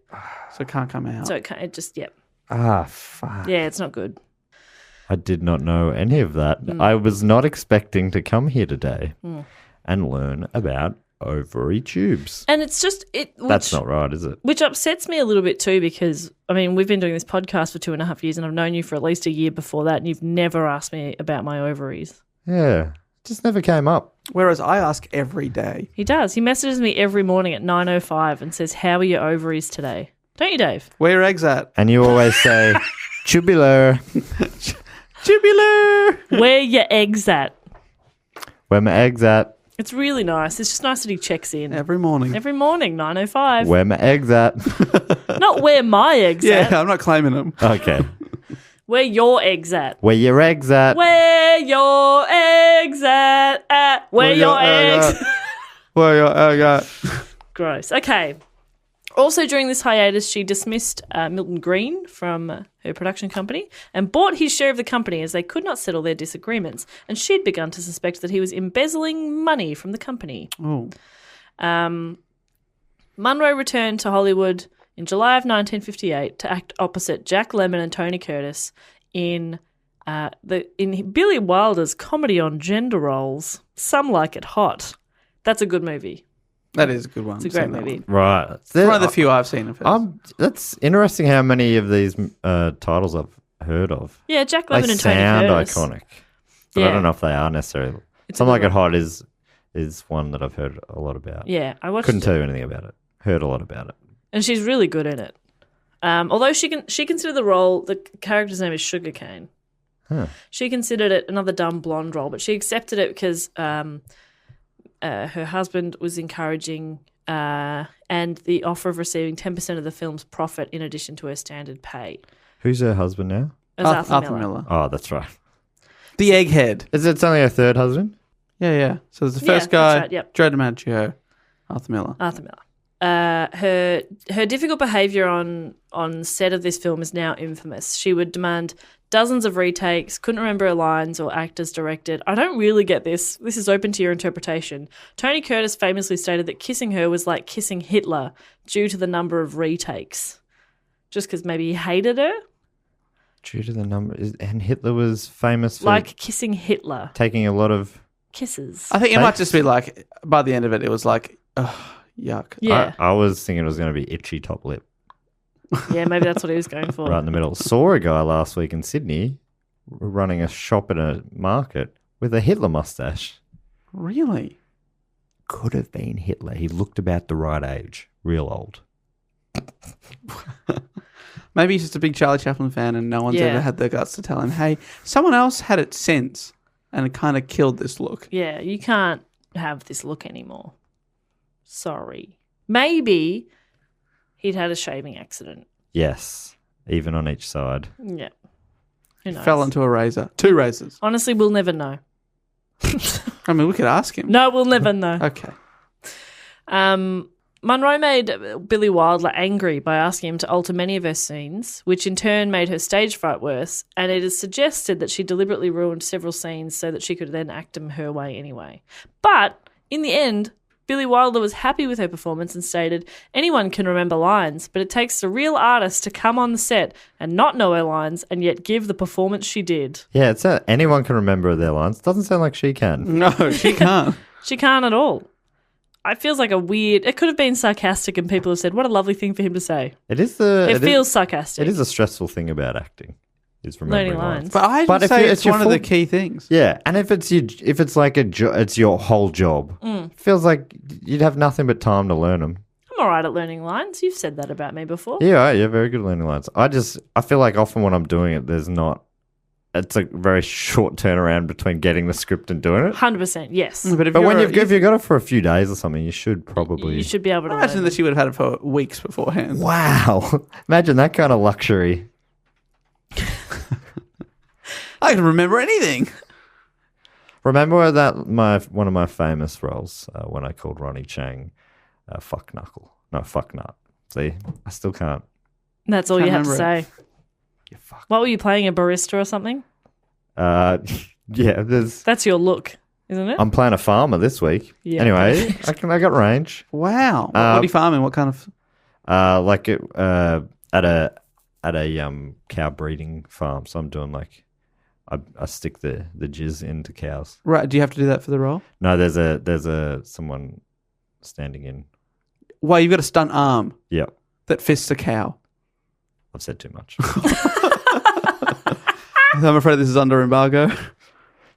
So it can't come out. So it just, Fuck. Yeah, it's not good. I did not know any of that. I was not expecting to come here today and learn about ovary tubes. And it's just... That's not right, is it? Which upsets me a little bit too because, I mean, we've been doing this podcast for 2.5 years and I've known you for at least a year before that and you've never asked me about my ovaries. Yeah. Just never came up. Whereas I ask every day. He does. He messages me every morning at 9:05 and says, how are your ovaries today? Don't you, Dave? Where are eggs at? And you always say, tubular. Tubular! Where your eggs at? Where my eggs at? It's really nice. It's just nice that he checks in. Every morning. Every morning, 9:05. Where my eggs at? Not where my eggs at. Yeah, I'm not claiming them. Okay. Where your eggs at? Where your eggs at? Where your eggs at? Where your eggs? Where your egg at? Gross. Okay. Also, during this hiatus, she dismissed Milton Green from her production company and bought his share of the company as they could not settle their disagreements. And she'd begun to suspect that he was embezzling money from the company. Oh. Monroe returned to Hollywood in July of 1958 to act opposite Jack Lemmon and Tony Curtis in Billy Wilder's comedy on gender roles, Some Like It Hot. That's a good movie. That is a good one. It's a great movie. Right. It's one of the few I've seen of hers. That's interesting how many of these titles I've heard of. Yeah, Jack They Lemmon and Tony sound Curtis. iconic. But Yeah. I don't know if they are necessarily. It's a Something Like good It Hot is one that I've heard a lot about. Yeah, I watched Couldn't it. tell you anything about it. Heard a lot about it. And she's really good in it. Although she considered the character's name is Sugarcane. Huh. She considered it another dumb blonde role, but she accepted it because her husband was encouraging and the offer of receiving 10% of the film's profit in addition to her standard pay. Who's her husband now? As Arthur Miller. Oh, that's right. The Egghead. Is it only her third husband? Yeah. So there's the Yeah, first guy, that's right, yep. Joe DiMaggio, Arthur Miller. Arthur Miller. Her difficult behaviour on set of this film is now infamous. She would demand dozens of retakes, couldn't remember her lines or actors directed. I don't really get this. This is open to your interpretation. Tony Curtis famously stated that kissing her was like kissing Hitler due to the number of retakes. Just because maybe he hated her? Due to the number. And Hitler was famous for Like kissing Hitler. taking a lot of... Kisses. I think it might just be like, by the end of it, it was like, ugh, yuck. Yeah. I was thinking it was going to be itchy top lip. Yeah, maybe that's what he was going for. Right in the middle. Saw a guy last week in Sydney running a shop in a market with a Hitler mustache. Really? Could have been Hitler. He looked about the right age. Real old. Maybe he's just a big Charlie Chaplin fan and no one's Yeah. ever had the guts to tell him, hey, someone else had it since and it kind of killed this look. Yeah, you can't have this look anymore. Sorry. Maybe he'd had a shaving accident. Yes. Even on each side. Yeah. Who knows? Fell into a razor. 2 razors. Honestly, we'll never know. I mean, we could ask him. No, we'll never know. Okay. Monroe made Billy Wilder angry by asking him to alter many of her scenes, which in turn made her stage fright worse, and it is suggested that she deliberately ruined several scenes so that she could then act them her way anyway. But in the end, Billy Wilder was happy with her performance and stated, anyone can remember lines, but it takes a real artist to come on the set and not know her lines and yet give the performance she did. Yeah, it's anyone can remember their lines. Doesn't sound like she can. No, she can't. She can't at all. It feels like it could have been sarcastic and people have said, what a lovely thing for him to say. It Feels sarcastic. It is a stressful thing about acting. Is remembering Learning lines. But I would say it's one of the key things. Yeah, and if it's like it's your whole job, feels like you'd have nothing but time to learn them. I'm all right at learning lines. You've said that about me before. Yeah, you're very good at learning lines. I feel like often when I'm doing it, it's a very short turnaround between getting the script and doing it. 100%, yes. But if If you've got it for a few days or something, you should probably... You should be able to imagine learn that she would have had it for weeks beforehand. Wow. Imagine that kind of luxury. I can remember anything. Remember that one of my famous roles when I called Ronnie Chang fuck knuckle. No, fuck nut. See, I still can't. That's all you had to remember say. You fuck. What were you playing, a barista or something? Yeah, That's your look, isn't it? I'm playing a farmer this week. Yeah. Anyway, I got range. Wow. What are you farming? What kind of... At a cow breeding farm. So I'm doing like I stick the jizz into cows. Right. Do you have to do that for the role? No, there's someone standing in. Well, you've got a stunt arm Yep. that fists a cow. I've said too much. I'm afraid this is under embargo.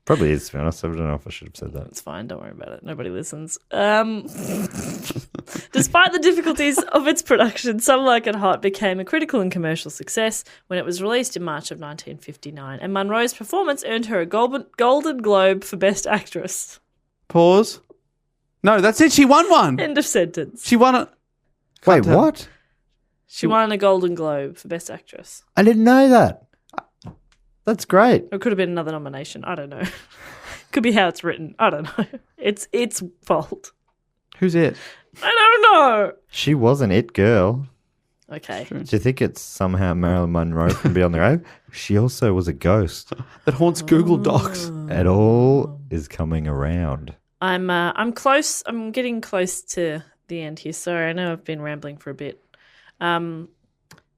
Probably is, to be honest. I don't know if I should have said that. It's fine. Don't worry about it. Nobody listens. Despite the difficulties of its production, Some Like It Hot became a critical and commercial success when it was released in March of 1959, and Monroe's performance earned her a Golden Globe for Best Actress. Pause. No, that's it. She won one. End of sentence. She won it. Wait, tell. what? She won a Golden Globe for Best Actress. I didn't know that. That's great. It could have been another nomination. I don't know. Could be how it's written. I don't know. It's fault. Who's it? I don't know. She was an it girl. Okay. Do you think it's somehow Marilyn Monroe from Beyond the Grave? She also was a ghost. That haunts Google Docs. It all is coming around. I'm close. I'm getting close to the end here. Sorry, I know I've been rambling for a bit.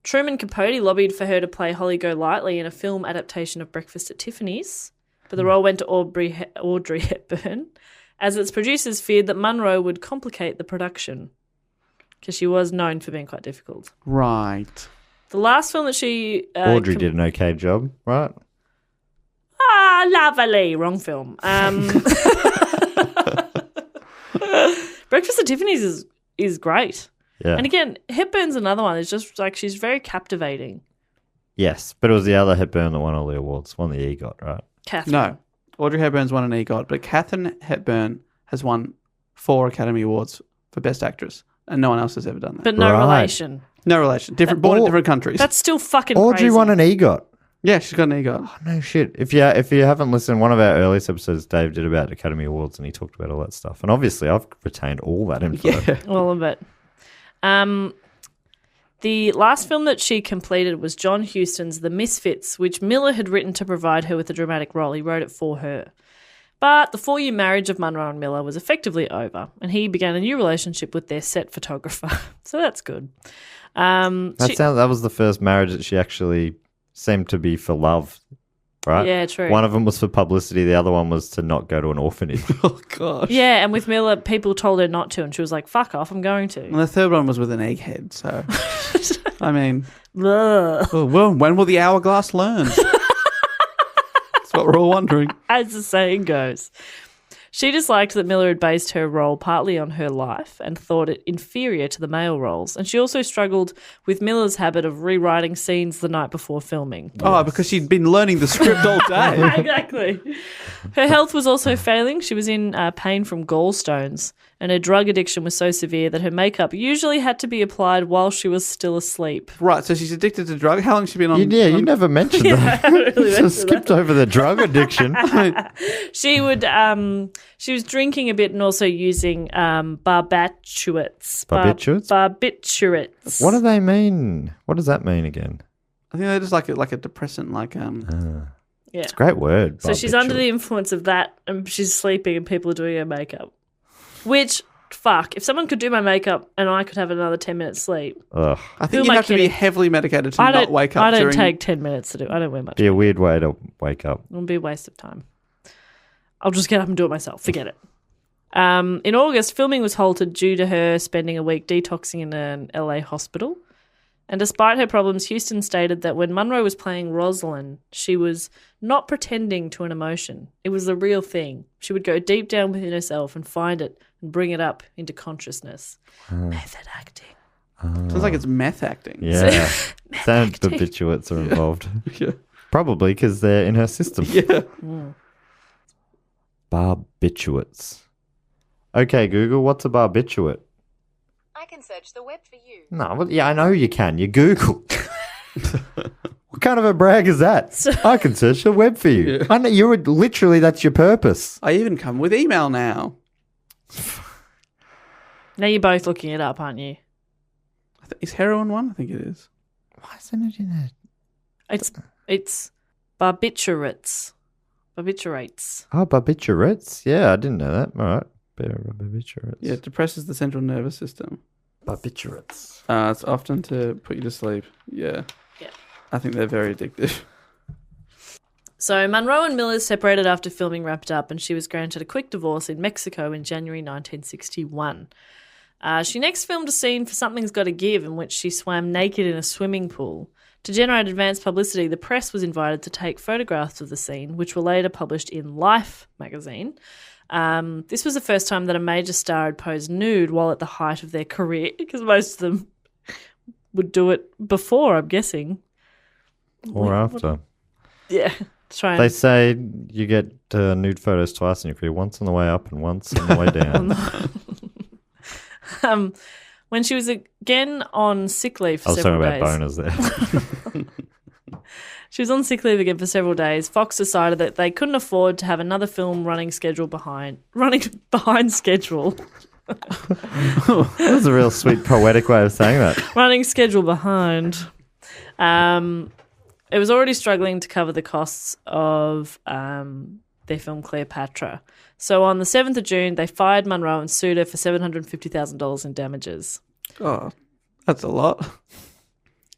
Truman Capote lobbied for her to play Holly Golightly in a film adaptation of Breakfast at Tiffany's, but the role went to Audrey Hepburn, as its producers feared that Monroe would complicate the production, because she was known for being quite difficult. Right. The last film that she... Audrey did an okay job, right? Lovely. Wrong film. Breakfast at Tiffany's is great. Yeah. And again, Hepburn's another one. It's just like she's very captivating. Yes, but it was the other Hepburn that won all the awards. Won the EGOT, right? Catherine. No. Audrey Hepburn's won an EGOT, but Katharine Hepburn has won 4 Academy Awards for Best Actress, and no one else has ever done that. But no Right. relation. No relation. Born in different countries. That's still fucking Audrey crazy. won an EGOT. Yeah, she's got an EGOT. Oh, no shit. If you haven't listened, one of our earliest episodes, Dave did about Academy Awards, and he talked about all that stuff. And obviously, I've retained all that info. Yeah. All of it. The last film that she completed was John Huston's The Misfits, which Miller had written to provide her with a dramatic role. He wrote it for her. But the 4-year marriage of Monroe and Miller was effectively over, and he began a new relationship with their set photographer. So that's good. That was the first marriage that she actually seemed to be for love, right? Yeah, true. One of them was for publicity. The other one was to not go to an orphanage. Oh, gosh. Yeah, and with Miller, people told her not to, and she was like, fuck off, I'm going to. And the third one was with an egghead, so... I mean... Ugh. Well, when will the hourglass learn? That's what we're all wondering. As the saying goes. She disliked that Miller had based her role partly on her life and thought it inferior to the male roles. And she also struggled with Miller's habit of rewriting scenes the night before filming. Oh, because she'd been learning the script all day. Exactly. Her health was also failing. She was in pain from gallstones, and her drug addiction was so severe that her makeup usually had to be applied while she was still asleep. Right, so she's addicted to drugs. How long has she been on? You never mentioned that. I haven't really So mentioned skipped over the drug addiction. She would. She was drinking a bit and also using barbiturates. Barbiturates? Barbiturates. What do they mean? What does that mean again? I think they're just like a depressant, Yeah. It's a great word. So she's under the influence of that, and she's sleeping, and people are doing her makeup. Which, fuck, if someone could do my makeup and I could have another 10 minutes sleep. Ugh. I Who think am you I have to be kidding? heavily medicated to I not wake up. I don't during... take 10 minutes to do. I don't wear much. Be a weird way to wake up. It'll be a waste of time. I'll just get up and do it myself. Forget it. In August, filming was halted due to her spending a week detoxing in an LA hospital. And despite her problems, Houston stated that when Monroe was playing Rosalind, she was not pretending to an emotion. It was the real thing. She would go deep down within herself and find it and bring it up into consciousness. Method acting. Sounds like it's meth acting. Yeah. Sound acting. barbiturates are involved. Yeah. Probably because they're in her system. Yeah. Barbiturates. Okay, Google, what's a barbiturate? I can search the web for you. No, well, yeah, I know you can. You Google. What kind of a brag is that? I can search the web for you. I know you're literally, that's your purpose. I even come with email now. Now you're both looking it up, aren't you? Is heroin one? I think it is. Why isn't it in it? It's barbiturates. Barbiturates. Oh, barbiturates? Yeah, I didn't know that. All right. Barbiturates. Yeah, it depresses the central nervous system. Barbiturates. It's often to put you to sleep. Yeah. Yeah. I think they're very addictive. So Monroe and Miller separated after filming wrapped up, and she was granted a quick divorce in Mexico in January 1961. She next filmed a scene for Something's Gotta Give in which she swam naked in a swimming pool. To generate advance publicity, the press was invited to take photographs of the scene, which were later published in Life magazine. This was the first time that a major star had posed nude while at the height of their career, because most of them would do it before, I'm guessing. Or after. Yeah. They say you get nude photos twice in your career, once on the way up and once on the way down. When she was again on sick leave for several days. I was talking about boners there. She was on sick leave again for several days. Fox decided that they couldn't afford to have another film running behind schedule. That's a real sweet poetic way of saying that. Running schedule behind. It was already struggling to cover the costs of their film Cleopatra. So on the 7th of June, they fired Monroe and sued her for $750,000 in damages. Oh, that's a lot.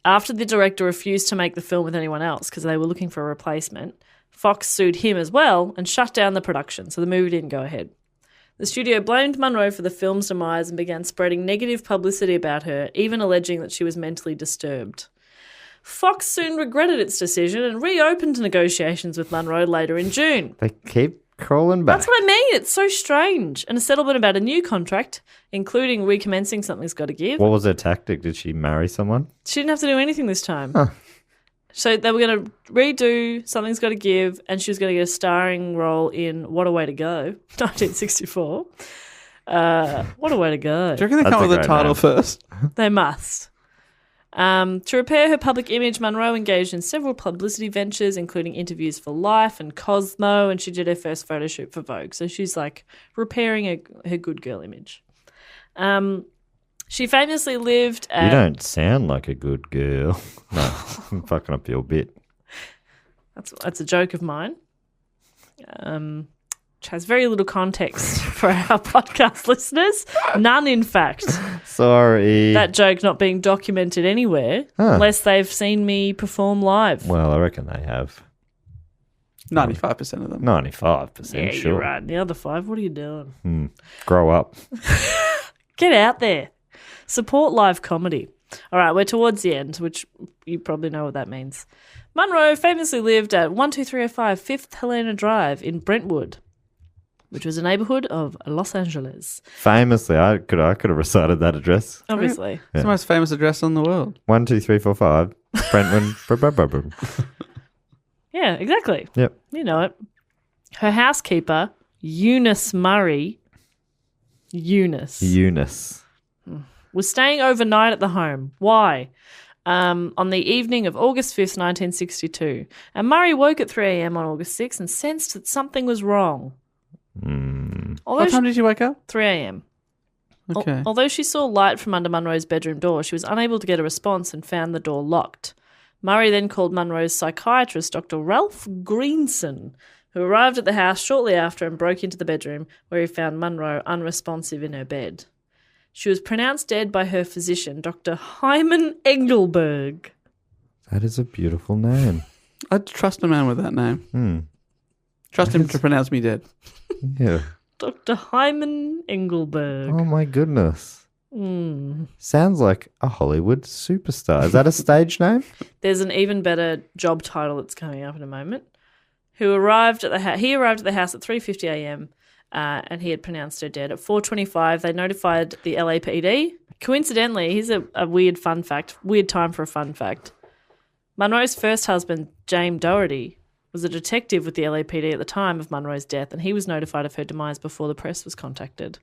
After the director refused to make the film with anyone else because they were looking for a replacement, Fox sued him as well and shut down the production, so the movie didn't go ahead. The studio blamed Monroe for the film's demise and began spreading negative publicity about her, even alleging that she was mentally disturbed. Fox soon regretted its decision and reopened negotiations with Monroe later in June. They keep crawling back. That's what I mean. It's so strange. And a settlement about a new contract, including recommencing Something's Gotta Give. What was her tactic? Did she marry someone? She didn't have to do anything this time. Huh. So they were going to redo Something's Gotta Give, and she was going to get a starring role in What a Way to Go, 1964. What a way to go. Do you reckon they come up with a title first? They must. To repair her public image, Monroe engaged in several publicity ventures, including interviews for Life and Cosmo, and she did her first photo shoot for Vogue. So she's like repairing her good girl image. She famously lived at... You don't sound like a good girl. No, I'm fucking up your bit. That's a joke of mine. Which has very little context for our podcast listeners. None, in fact. Sorry. That joke not being documented anywhere unless they've seen me perform live. Well, I reckon they have. 95% of them. 95%, Yeah, sure. you're right. The other 5, what are you doing? Grow up. Get out there. Support live comedy. All right, we're towards the end, which you probably know what that means. Monroe famously lived at 12305 5th Helena Drive in Brentwood, which was a neighborhood of Los Angeles. Famously, I could have recited that address. Obviously. It's the most famous address in the world. 1, 2, 3, 4, 5. Brentwood. Yeah, exactly. Yep. You know it. Her housekeeper, Eunice Murray, was staying overnight at the home. Why? On the evening of August 5th, 1962. And Murray woke at 3 a.m. on August 6th and sensed that something was wrong. What time did you wake up? 3 a.m. Okay. Although she saw light from under Monroe's bedroom door, she was unable to get a response and found the door locked. Murray then called Monroe's psychiatrist, Dr. Ralph Greenson, who arrived at the house shortly after and broke into the bedroom, where he found Monroe unresponsive in her bed. She was pronounced dead by her physician, Dr. Hyman Engelberg. That is a beautiful name. I'd trust a man with that name. Trust him to pronounce me dead. Yeah. Dr. Hyman Engelberg. Oh, my goodness. Sounds like a Hollywood superstar. Is that a stage name? There's an even better job title that's coming up in a moment. He arrived at the house at 3:50 a.m. And he had pronounced her dead. At 4:25, they notified the LAPD. Coincidentally, here's a weird fun fact. Weird time for a fun fact. Monroe's first husband, James Doherty, was a detective with the LAPD at the time of Monroe's death, and he was notified of her demise before the press was contacted.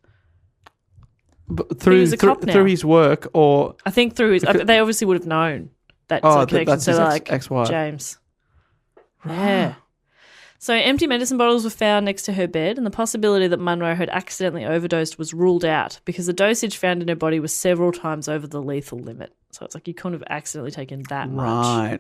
But He was a cop now. through his work, or I think through his... they obviously would have known. That's Oh, a connection. that's So his they're like ex-wife. James. Yeah. So empty medicine bottles were found next to her bed, and the possibility that Monroe had accidentally overdosed was ruled out because the dosage found in her body was several times over the lethal limit. So it's like you couldn't have accidentally taken that much. Right.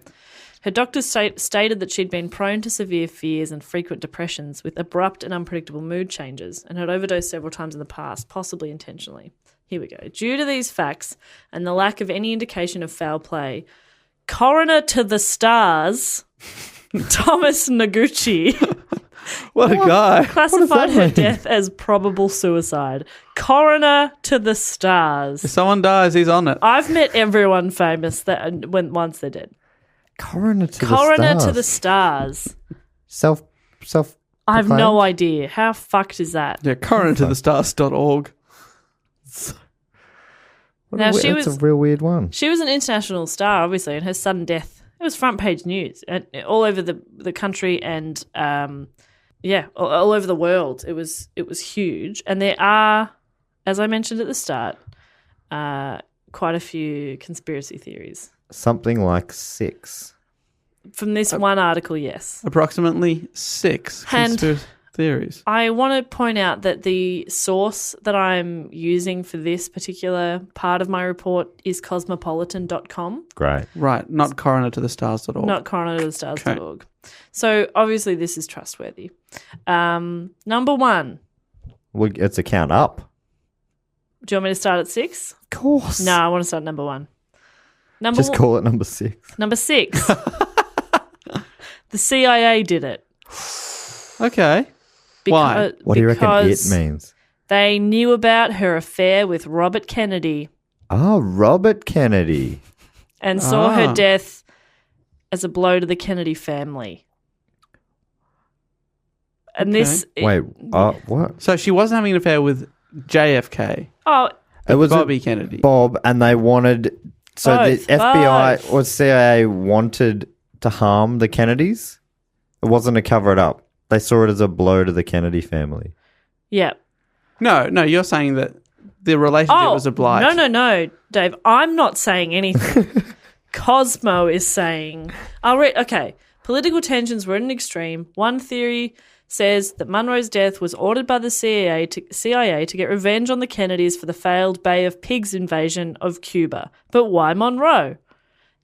Her doctors stated that she'd been prone to severe fears and frequent depressions with abrupt and unpredictable mood changes and had overdosed several times in the past, possibly intentionally. Here we go. Due to these facts and the lack of any indication of foul play, coroner to the stars, Thomas Noguchi, What a guy. classified her death as probable suicide. Coroner to the stars. If someone dies, he's on it. I've met everyone famous that once they're dead. Coroner to The stars. Self. I have no idea. How fucked is that? Yeah, coronertothestars.org. Now, That's a real weird one. She was an international star, obviously, and her sudden death, it was front page news and all over the country and, all over the world. It was huge. And there are, as I mentioned at the start, quite a few conspiracy theories. Something like 6. From this one article, yes. Approximately 6 And- conspiracy theories. I want to point out that the source that I'm using for this particular part of my report is cosmopolitan.com. Great. Right, not coronertothestars.org. Not coronertothestars.org. So obviously this is trustworthy. Number 1. Well, it's a count up. Do you want me to start at 6? Of course. No, I want to start at number 1. Just call it number 6. Number 6. The CIA did it. Okay. Why? What do you reckon it because means? They knew about her affair with Robert Kennedy Oh, Robert Kennedy. and saw her death as a blow to the Kennedy family. And this... Wait, what? So she wasn't having an affair with JFK. Oh, It was Bobby Kennedy. Bob, and they wanted... So Both, the FBI both. or CIA wanted to harm the Kennedys? It wasn't to cover it up. They saw it as a blow to the Kennedy family. yeah. No, you're saying that the relationship was a blight. No, Dave. I'm not saying anything. Cosmo is saying... I'll read... Okay. Political tensions were at an extreme. One theory says that Monroe's death was ordered by the CIA to get revenge on the Kennedys for the failed Bay of Pigs invasion of Cuba. But why Monroe?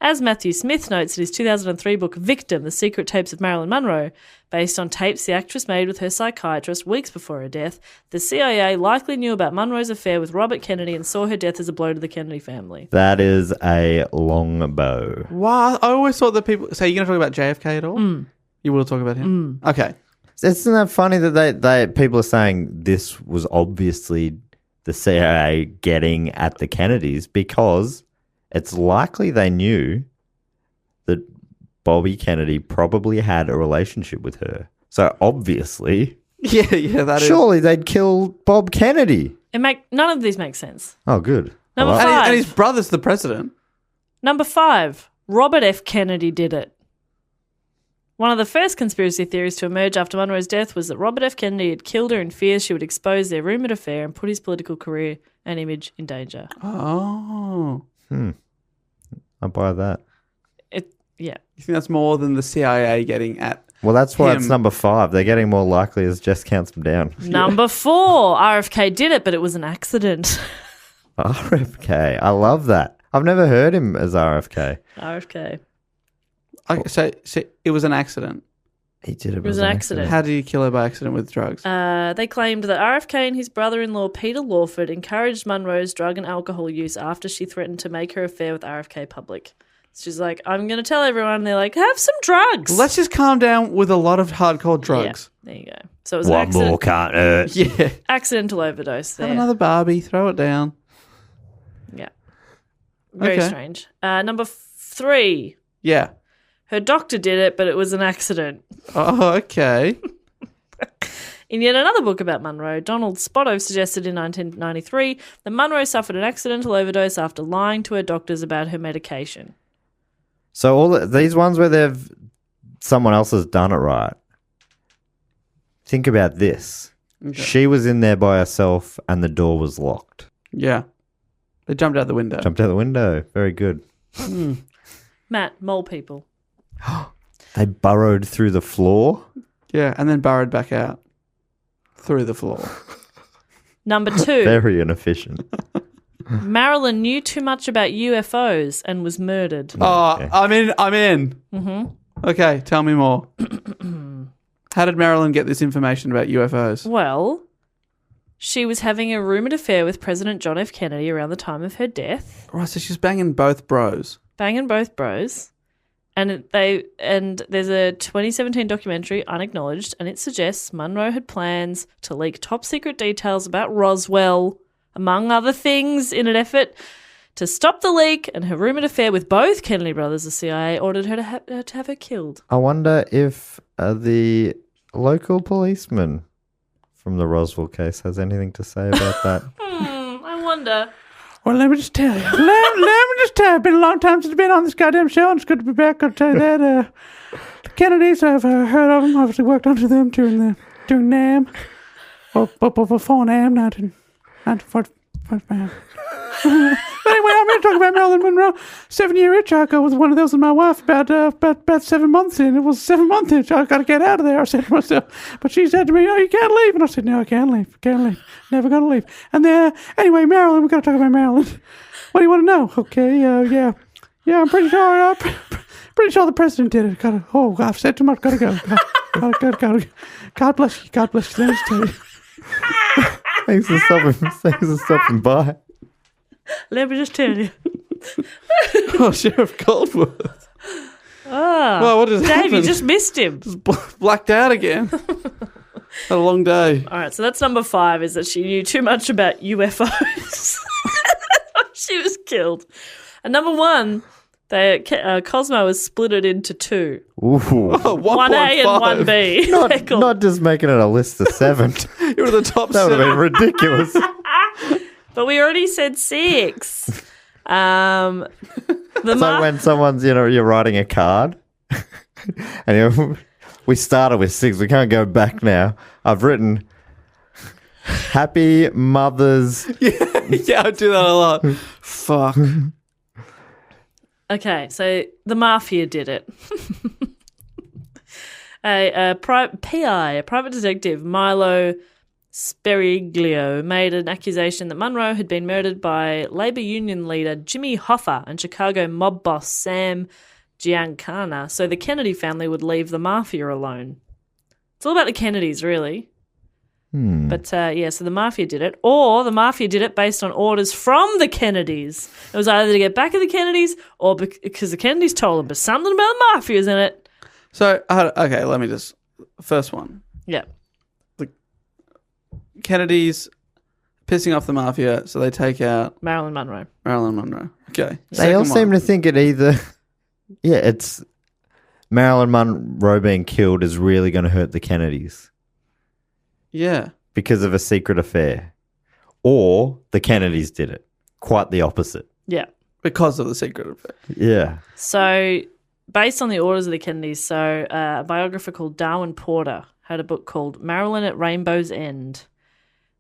As Matthew Smith notes in his 2003 book Victim, The Secret Tapes of Marilyn Monroe, based on tapes the actress made with her psychiatrist weeks before her death, the CIA likely knew about Monroe's affair with Robert Kennedy and saw her death as a blow to the Kennedy family. That is a long bow. Wow. I always thought that people... So you're going to talk about JFK at all? You will talk about him? Okay. Isn't that funny that they people are saying this was obviously the CIA getting at the Kennedys because it's likely they knew that Bobby Kennedy probably had a relationship with her. So obviously, Yeah, that is. surely they'd kill Bob Kennedy. None of these make sense. Oh, good. Number Well, 5. And his brother's the president. Number 5. Robert F. Kennedy did it. One of the first conspiracy theories to emerge after Monroe's death was that Robert F. Kennedy had killed her in fear she would expose their rumoured affair and put his political career and image in danger. Oh. I buy that. Yeah. You think that's more than the CIA getting at... Well, that's why it's Him. number 5. They're getting more likely as Jess counts them down. Number 4. RFK did it, but it was an accident. RFK. I love that. I've never heard him as RFK. RFK. Okay, so it was an accident. He did it. was an accident. How did he kill her by accident with drugs? They claimed that RFK and his brother-in-law Peter Lawford encouraged Monroe's drug and alcohol use after she threatened to make her affair with RFK public. She's like, I'm going to tell everyone. And they're like, have some drugs. Let's just calm down with a lot of hardcore drugs. Yeah, there you go. So it was an What more can't hurt? Yeah. accidental overdose there. Have another Barbie. Throw it down. Yeah. Very Okay. strange. Number 3. Yeah. Her doctor did it, but it was an accident. Oh, okay. In yet another book about Monroe, Donald Spotto suggested in 1993 that Monroe suffered an accidental overdose after lying to her doctors about her medication. So these ones where someone else has done it right. Think about this. Okay. She was in there by herself and the door was locked. Yeah. They jumped out the window. Jumped out the window. Very good. Matt, mole people. They burrowed through the floor? Yeah, and then burrowed back out through the floor. Number 2. Very inefficient. Marilyn knew too much about UFOs and was murdered. Oh, Okay. I'm in. Mm-hmm. Okay, tell me more. How did Marilyn get this information about UFOs? Well, she was having a rumoured affair with President John F. Kennedy around the time of her death. Right, so she's banging both bros. Banging both bros. And there's a 2017 documentary, Unacknowledged, and it suggests Monroe had plans to leak top secret details about Roswell, among other things, in an effort to stop the leak. And her rumoured affair with both Kennedy brothers, the CIA ordered her to have her killed. I wonder if the local policeman from the Roswell case has anything to say about that. I wonder. Well, let me just tell you. Let me just tell you. It's been a long time since I've been on this goddamn show, and it's good to be back. I'll tell you that. The Kennedys, I've heard of them. Obviously worked under them during NAM. Or before NAM, 1945. Anyway, I'm going to talk about Marilyn Monroe. 7-year hitchhiker. I was one of those with my wife about 7 months in. It was 7 month hitch. I got to get out of there, I said to myself. But she said to me, "Oh, you can't leave." And I said, "No, I can't leave. Never going to leave." And anyway, Marilyn, we've got to talk about Marilyn. What do you want to know? Okay, yeah, I'm pretty sure the president did it. I've said too much. Gotta go. God bless you. God bless you. Let me just tell you. Thanks for stopping by. Let me just tell you. Oh, Sheriff Goldworth. Well, what just Dave, happened? you just missed him. Blacked out again. Had a long day. All right, so that's number 5, is that she knew too much about UFOs. She was killed. And number 1, Cosmo was splitted into 2. Ooh. Oh, 1A and 1B. Not just making it a list of 7. You were the top That would have 7. been ridiculous. But we already said 6. It's like when someone's, you're writing a card and we started with 6. We can't go back now. I've written Happy Mother's. Yeah, I do that a lot. Fuck. Okay, so the mafia did it. A private detective, Milo Speriglio, made an accusation that Monroe had been murdered by Labour Union leader Jimmy Hoffa and Chicago mob boss Sam Giancana, so the Kennedy family would leave the mafia alone. It's all about the Kennedys, really. But, so the mafia did it, or the mafia did it based on orders from the Kennedys. It was either to get back at the Kennedys or because the Kennedys told them, but something about the mafia's in it. So, okay, let me just... First one. Yeah. Kennedys pissing off the mafia, so they take out Marilyn Monroe. Okay. They all seem to think it either... Yeah, it's Marilyn Monroe being killed is really going to hurt the Kennedys. Yeah. Because of a secret affair. Or the Kennedys did it. Quite the opposite. Yeah. Because of the secret affair. Yeah. So, based on the orders of the Kennedys, a biographer called Darwin Porter had a book called Marilyn at Rainbow's End.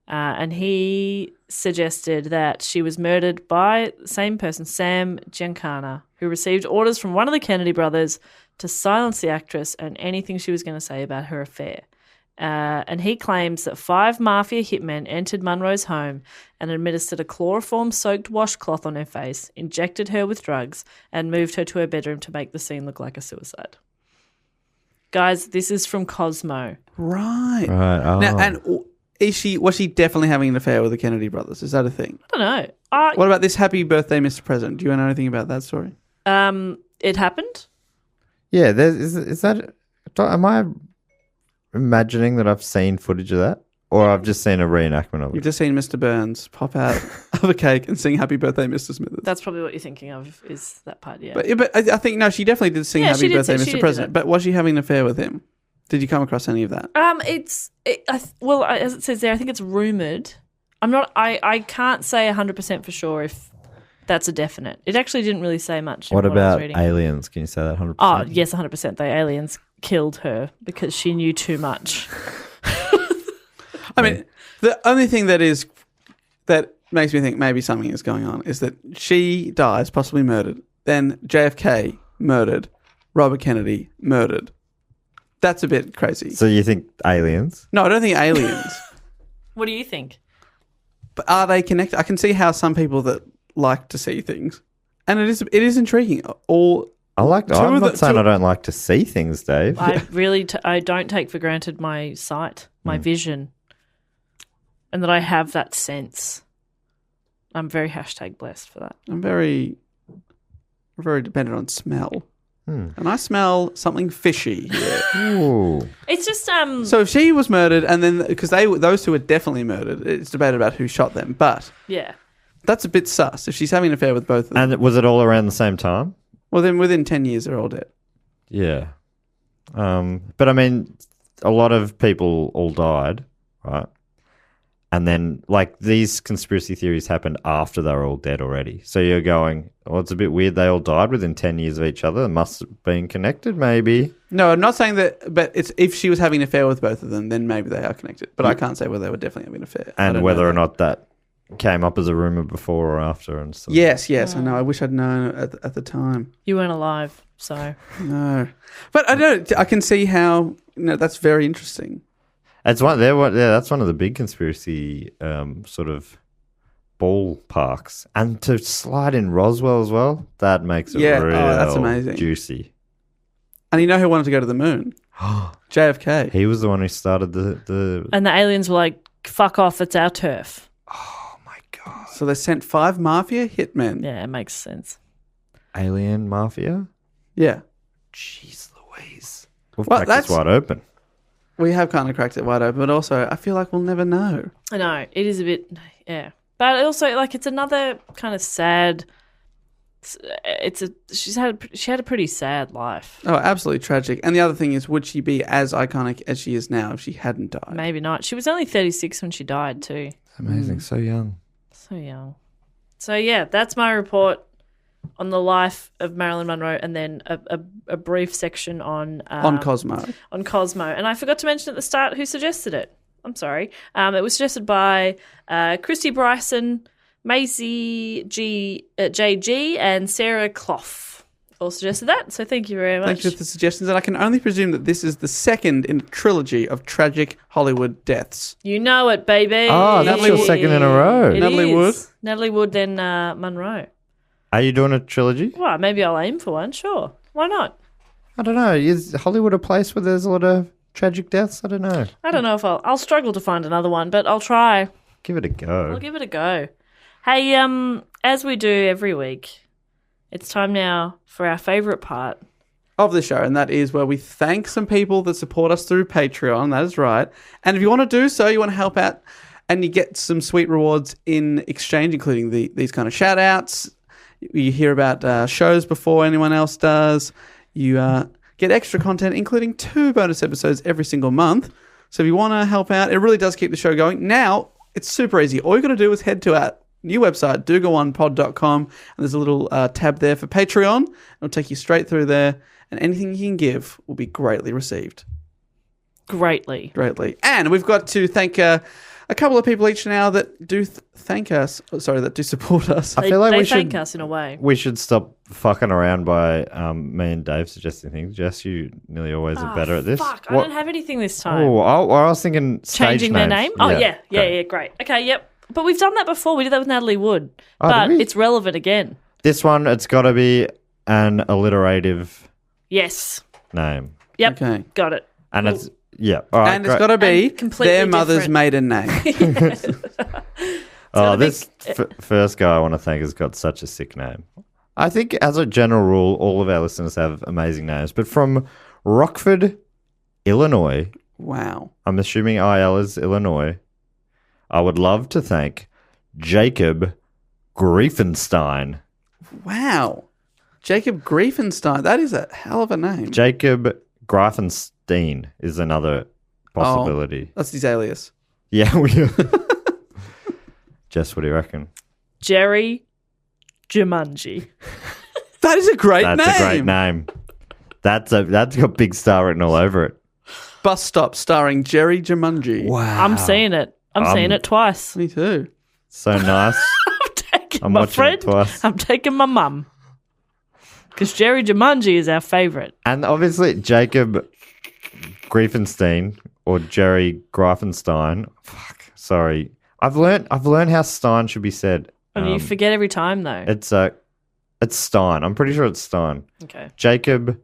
And he suggested that she was murdered by the same person, Sam Giancana, who received orders from one of the Kennedy brothers to silence the actress and anything she was going to say about her affair. And he claims that 5 mafia hitmen entered Monroe's home and administered a chloroform-soaked washcloth on her face, injected her with drugs, and moved her to her bedroom to make the scene look like a suicide. Guys, this is from Cosmo. Right. Oh. Now, and was she definitely having an affair with the Kennedy brothers? Is that a thing? I don't know. What about this Happy Birthday, Mr. President? Do you know anything about that story? It happened. Yeah, is that... Am I imagining that I've seen footage of that? Or I've just seen a reenactment of it? You've just seen Mr. Burns pop out of a cake and sing Happy Birthday, Mr. Smithers. That's probably what you're thinking of, is that part, yeah. But I think, no, she definitely did sing Yeah, Happy she did Birthday, she Mr. did President. do that. But was she having an affair with him? Did you come across any of that? As it says there, I think it's rumoured. I can't say 100% for sure if that's a definite. It actually didn't really say much. What I was about reading. aliens? Can you say that 100%? Oh, yes, 100%. The aliens killed her because she knew too much. I mean, the only thing that makes me think maybe something is going on is that she dies, possibly murdered. Then JFK murdered. Robert Kennedy, murdered. That's a bit crazy. So you think aliens? No, I don't think aliens. What do you think? But are they connected? I can see how some people that like to see things, and it is intriguing. I'm not saying I don't like to see things, Dave. I don't take for granted my sight, my vision, and that I have that sense. I'm very #blessed for that. I'm very dependent on smell. And I smell something fishy here. Ooh. It's just So if she was murdered, and then because those two were definitely murdered, it's debated about who shot them. But yeah, that's a bit sus. If she's having an affair with both of them, And was it all around the same time? well, then within 10 years they're all dead. Yeah. But I mean, a lot of people all died, right? And then, like, these conspiracy theories happened after they were all dead already. So you're going, well, it's a bit weird they all died within 10 years of each other. It must have been connected, maybe. No, I'm not saying that, but it's if she was having an affair with both of them, then maybe they are connected. But I can't say whether they were definitely having an affair. And whether or not that came up as a rumor before or after and stuff. Yes, I know. I wish I'd known at the time. you weren't alive, so No. But I can see how, that's very interesting. That's one of the big conspiracy sort of ballparks. And to slide in Roswell as well, that makes it real that's amazing. Juicy. And you know who wanted to go to the moon? JFK. He was the one who started the and the aliens were like, "Fuck off, it's our turf." Oh my God. So they sent 5 mafia hitmen. Yeah, it makes sense. Alien mafia? Yeah. Jeez Louise. We've Well, cracked that's- this wide open. We have kind of cracked it wide open, but also I feel like we'll never know. I know it is a bit, yeah, but also like it's another kind of sad. She had a pretty sad life. Oh, absolutely tragic. And the other thing is, would she be as iconic as she is now if she hadn't died? Maybe not. She was only 36 when she died too. Amazing. So young. So young. So yeah, that's my report on the life of Marilyn Monroe, and then a brief section on Cosmo. On Cosmo. And I forgot to mention at the start who suggested it. I'm sorry. It was suggested by Christy Bryson, Maisie JG, and Sarah Clough. All suggested that, so thank you very much. Thank you for the suggestions. And I can only presume that this is the second in a trilogy of tragic Hollywood deaths. You know it, baby. Oh, that's your second in a row. Natalie Wood. Natalie Wood, then Monroe. Are you doing a trilogy? Well, maybe I'll aim for one, sure. Why not? I don't know. Is Hollywood a place where there's a lot of tragic deaths? I don't know. I don't know if I'll struggle to find another one, but I'll try. Give it a go. I'll give it a go. Hey, as we do every week, it's time now for our favourite part Of the show, and that is where we thank some people that support us through Patreon. That is right. And if you want to do so, you want to help out, and you get some sweet rewards in exchange, including these kind of shout-outs. You hear about shows before anyone else does. You get extra content, including 2 bonus episodes every single month. So if you want to help out, it really does keep the show going. Now, it's super easy. All you got to do is head to our new website, dogoonpod.com, and there's a little tab there for Patreon. It'll take you straight through there, and anything you can give will be greatly received. greatly. And we've got to thank a couple of people each now that do thank us. Sorry, that do support us. I feel like they we thank should us in a way. we should stop fucking around by me and Dave suggesting things. Jess, you nearly always are better at this. Fuck, I don't have anything this time. Oh, I was thinking stage Changing their names. name? Oh, yeah, great. Okay, yep. But we've done that before. We did that with Natalie Wood. Oh, but did we? it's relevant again. This one, it's got to be an alliterative Yes. name, Yep. Okay. Got it. and it's all right. And it's got to be And completely their mother's different. maiden name. Oh, this first guy I want to thank has got such a sick name. I think, as a general rule, all of our listeners have amazing names. But from Rockford, Illinois, Wow. I'm assuming IL is Illinois, I would love to thank Jacob Griefenstein. Wow. Jacob Griefenstein. That is a hell of a name. Jacob Greifenstein is another possibility. That's his alias. Yeah, Jess, what do you reckon? Jerry Jumanji. That is a great name. That's a great name. That's got big star written all over it. Bus Stop starring Jerry Jumanji. Wow. I'm seeing it. I'm seeing it twice. Me too. So nice. I'm taking I'm my watching friend. it twice. I'm taking my mum. Because Jerry Jumanji is our favourite. And obviously Jacob Griefenstein or Jerry Greifenstein. Fuck, sorry. I've learned how Stein should be said. And you forget every time, though. It's Stein. I'm pretty sure it's Stein. Okay. Jacob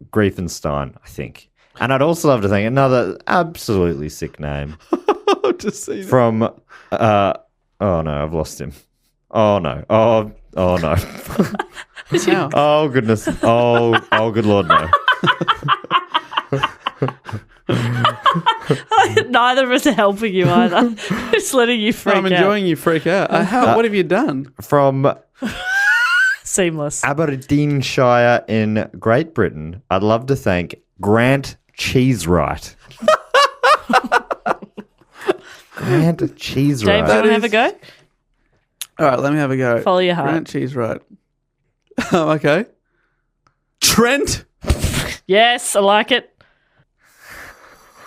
Griefenstein, I think. And I'd also love to think another absolutely sick name to see that. from. Oh no, I've lost him. Oh no. Oh no. Wow. Oh goodness. Oh good Lord, no. Neither of us are helping you either. Just letting you freak I'm out. enjoying you freak out. What have you done? From Seamless. Aberdeenshire in Great Britain, I'd love to thank Grant Cheesewright. Grant Cheesewright. James, you want to have a go? All right, let me have a go. Follow your heart. Grant Cheese, right. Oh, okay. Trent Yes, I like it.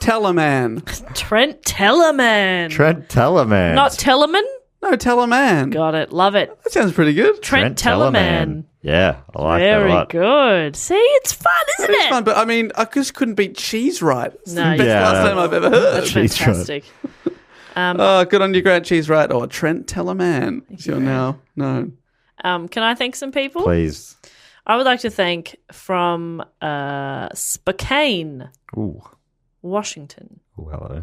Tellerman. Trent Tellerman. Trent Tellerman. Not Tellerman? No, Tellerman. Got it. Love it. That sounds pretty good. Trent Tellerman. Yeah, I like that a Very lot. good. See, it's fun, isn't It's it? fun, but I mean, I just couldn't beat Cheese right. It's No, the best Yeah, last no. name I've ever heard. That's Cheese fantastic. Oh, good on you, Grant Cheese right. Or Trent Tellerman. You're now known. Can I thank some people? Please. I would like to thank from Spokane, Ooh. Washington, Ooh, hello.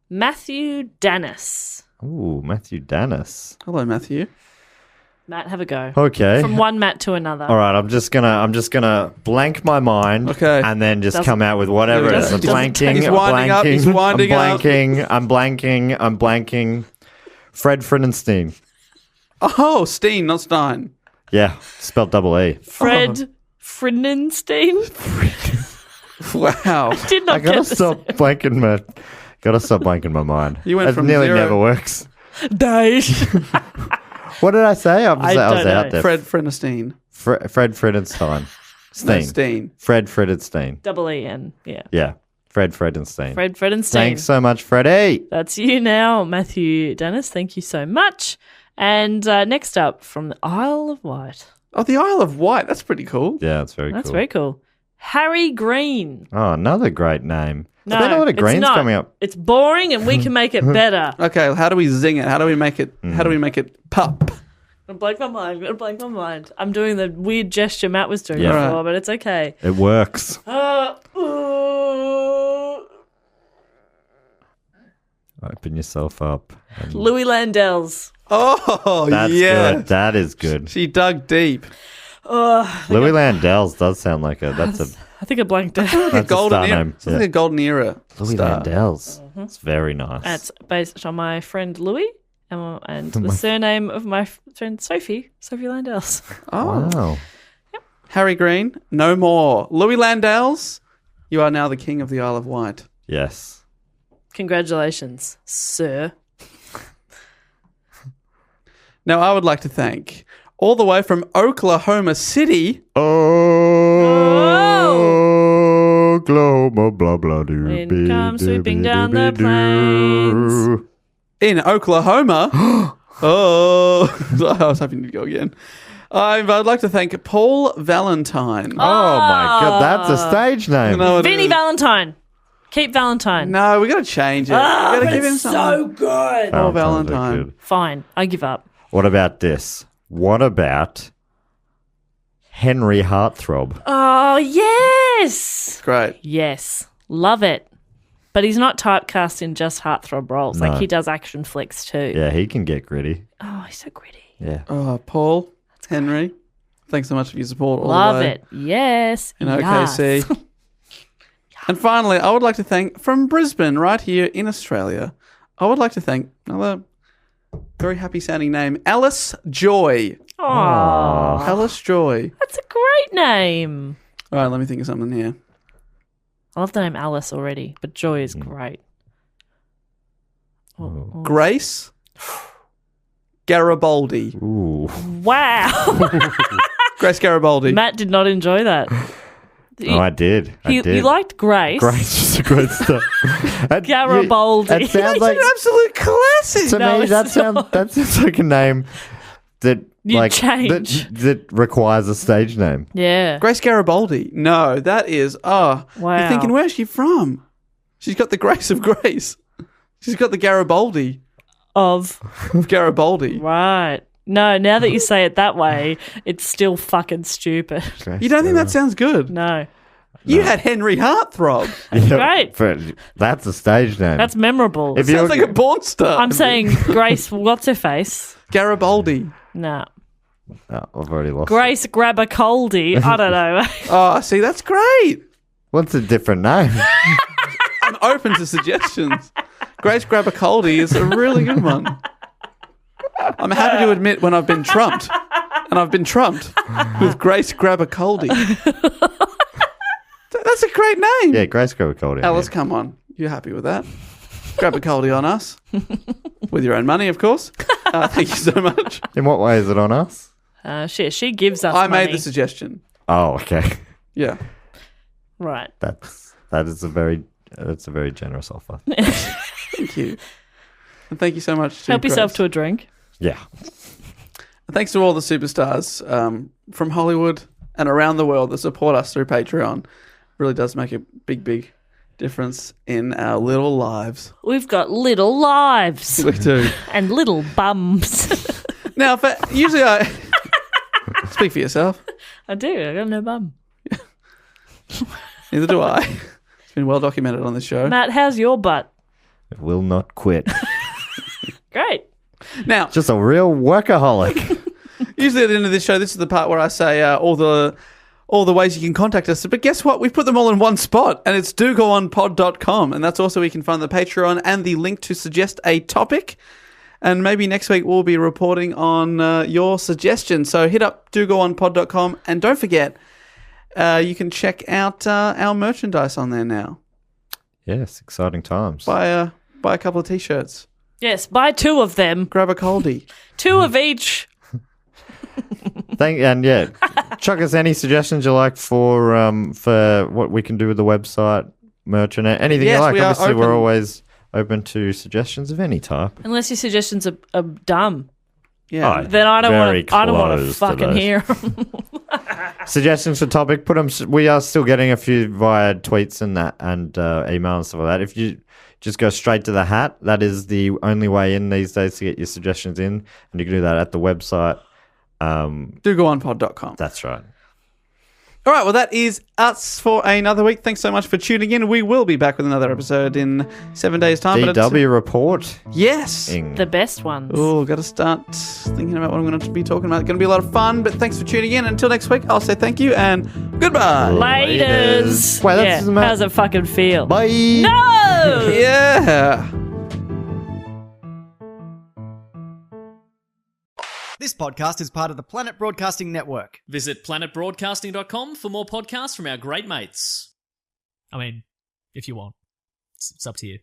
Matthew Dennis. Ooh, Matthew Dennis. Hello, Matthew. Matt, have a go. Okay. From one Matt to another. All right, I'm just gonna blank my mind, Okay. and then just Doesn't- come out with whatever it is. I'm Doesn't- blanking. He's I'm winding up, blanking. he's winding I'm up. blanking. I'm blanking. Fred Friedenstein. Oh, Steen, not Stein. Yeah, spelled double E. Fred Friedenstein. Wow. Did not I gotta get the stop blanking my mind. You went It from nearly 0 never works. days. What did I say? I was I don't out know. there. Fred Friedenstein. Fred Friedenstein. No, Steen. Steen. Fred Friedenstein. Double E-N. Yeah. Yeah, Fred Friedenstein. Fred Friedenstein. Thanks so much, Freddie. That's you now, Matthew Dennis. Thank you so much. And next up from the Isle of Wight. Oh, the Isle of Wight. That's pretty cool. Yeah, that's very That's cool. very cool. Harry Green. Oh, another great name. No, There's been a lot of it's greens not. coming up. It's boring, and we can make it better. Okay, how do we zing it? How do we make it? How do we make it pop? I'm gonna blank my mind. I'm doing the weird gesture Matt was doing Yeah. before, but it's okay. It works. Open yourself up. and- Louis Landells. Oh, That's yeah. good. That is good. She dug deep. Louis Landells does sound like that's a I think I blanked out. that's a Golden star era. name. It's like a golden era. Louis star. Landells. It's very nice. It's based on my friend Louis and the surname of my friend Sophie Landells. Oh, Wow. Harry Green, no more. Louis Landells, you are now the king of the Isle of Wight. Yes. Congratulations, sir. Now, I would like to thank all the way from Oklahoma City. Oklahoma, blah blah doo. Wind comes sweeping down the plains. In Oklahoma. Oh, I was hoping to go again. I'd like to thank Paul Valentine. Oh my god, that's a stage name. No, it Vinnie is- Valentine. Keep Valentine. No, we got to change it. we got to give him something. good. Paul Valentine's are Valentine. good. Fine, I give up. What about this? What about Henry Heartthrob? Oh, yes. Great. Yes. Love it. But he's not typecast in just heartthrob roles. No. Like, he does action flicks too. Yeah, he can get gritty. Oh, he's so gritty. Yeah. Oh, Paul, Henry, thanks so much for your support all Love the way it. Yes. in Yes. OKC. And finally, I would like to thank, from Brisbane, right here in Australia, I would like to thank another very happy sounding name, Alice Joy. Aw, Alice Joy. that's a great name. All right, let me think of something here. I love the name Alice already, but Joy is great. Oh. Grace Garibaldi. Ooh. Wow. Grace Garibaldi. Matt did not enjoy that. Oh, I did. I did. You liked Grace. Great, just a great stuff. Garibaldi. It sounds like Absolute classic. to No, me it's that sounds like a name that You change. that requires a stage name. Yeah. Grace Garibaldi. No, that is, Wow. You're thinking, where's she from? She's got the grace of Grace. She's got the Garibaldi Of. Garibaldi. Right. No, now that you say it that way, it's still fucking stupid. You don't think that sounds good? No. You had Henry Heartthrob. Great. That's a stage name. That's memorable. If Sounds like a porn star. I'm saying Grace, what's her face? Garibaldi. No. Oh, I've already lost. Grace Grabber-Coldy. I don't know. Oh, see, that's great. What's a different name? I'm open to suggestions. Grace Grabber-Coldy is a really good one. I'm happy to admit when I've been trumped. And I've been trumped with Grace Grabber-Coldy. That's a great name. Yeah, Grace Grabber-Coldy. Alice, come on. You're happy with that? Grabber-Coldy on us. With your own money, of course. Thank you so much. In what way is it on us? She gives us I money. made the suggestion. Oh, okay. Yeah. Right. That's a very generous offer. Thank you. And thank you so much to Help yourself Grace. to a drink. Yeah. And thanks to all the superstars from Hollywood and around the world that support us through Patreon. Really does make a big, big difference in our little lives. We've got little lives We do. and little bums. Now, usually I... Speak for yourself. I do. I got no bum. Neither do I. It's been well documented on this show. Matt, how's your butt? It will not quit. Great. Now, Just a real workaholic. usually at the end of this show, this is the part where I say all the ways you can contact us. But guess what? We've put them all in one spot, and it's dogoonpod.com. And that's also where you can find the Patreon and the link to suggest a topic. And maybe next week we'll be reporting on your suggestions. So hit up dogoonpod.com. And don't forget, you can check out our merchandise on there now. Yes, exciting times. Buy a couple of T-shirts. Yes, buy 2 of them. Grab a coldie. 2 of each. Chuck us any suggestions you like for what we can do with the website, merch, and anything Yes, you like. we are Obviously, we're open. always open to suggestions of any type. Unless your suggestions are dumb. Yeah. Oh, Then I don't very want to close to fucking those. hear 'em. Suggestions for topic, put them. We are still getting a few via tweets and that, and email and stuff like that. If you just go straight to the hat, that is the only way in these days to get your suggestions in, and you can do that at the website. dogoonpod.com. That's right. All right, well, that is us for another week. Thanks so much for tuning in. We will be back with another episode in 7 days' time. DW report. Yes. The best ones. Oh, got to start thinking about what I'm going to be talking about. It's going to be a lot of fun, but thanks for tuning in. Until next week, I'll say thank you and goodbye. Laters. Wait, that's Yeah. How's it fucking feel? Bye. No! Yeah. This podcast is part of the Planet Broadcasting Network. Visit planetbroadcasting.com for more podcasts from our great mates. I mean, if you want. It's up to you.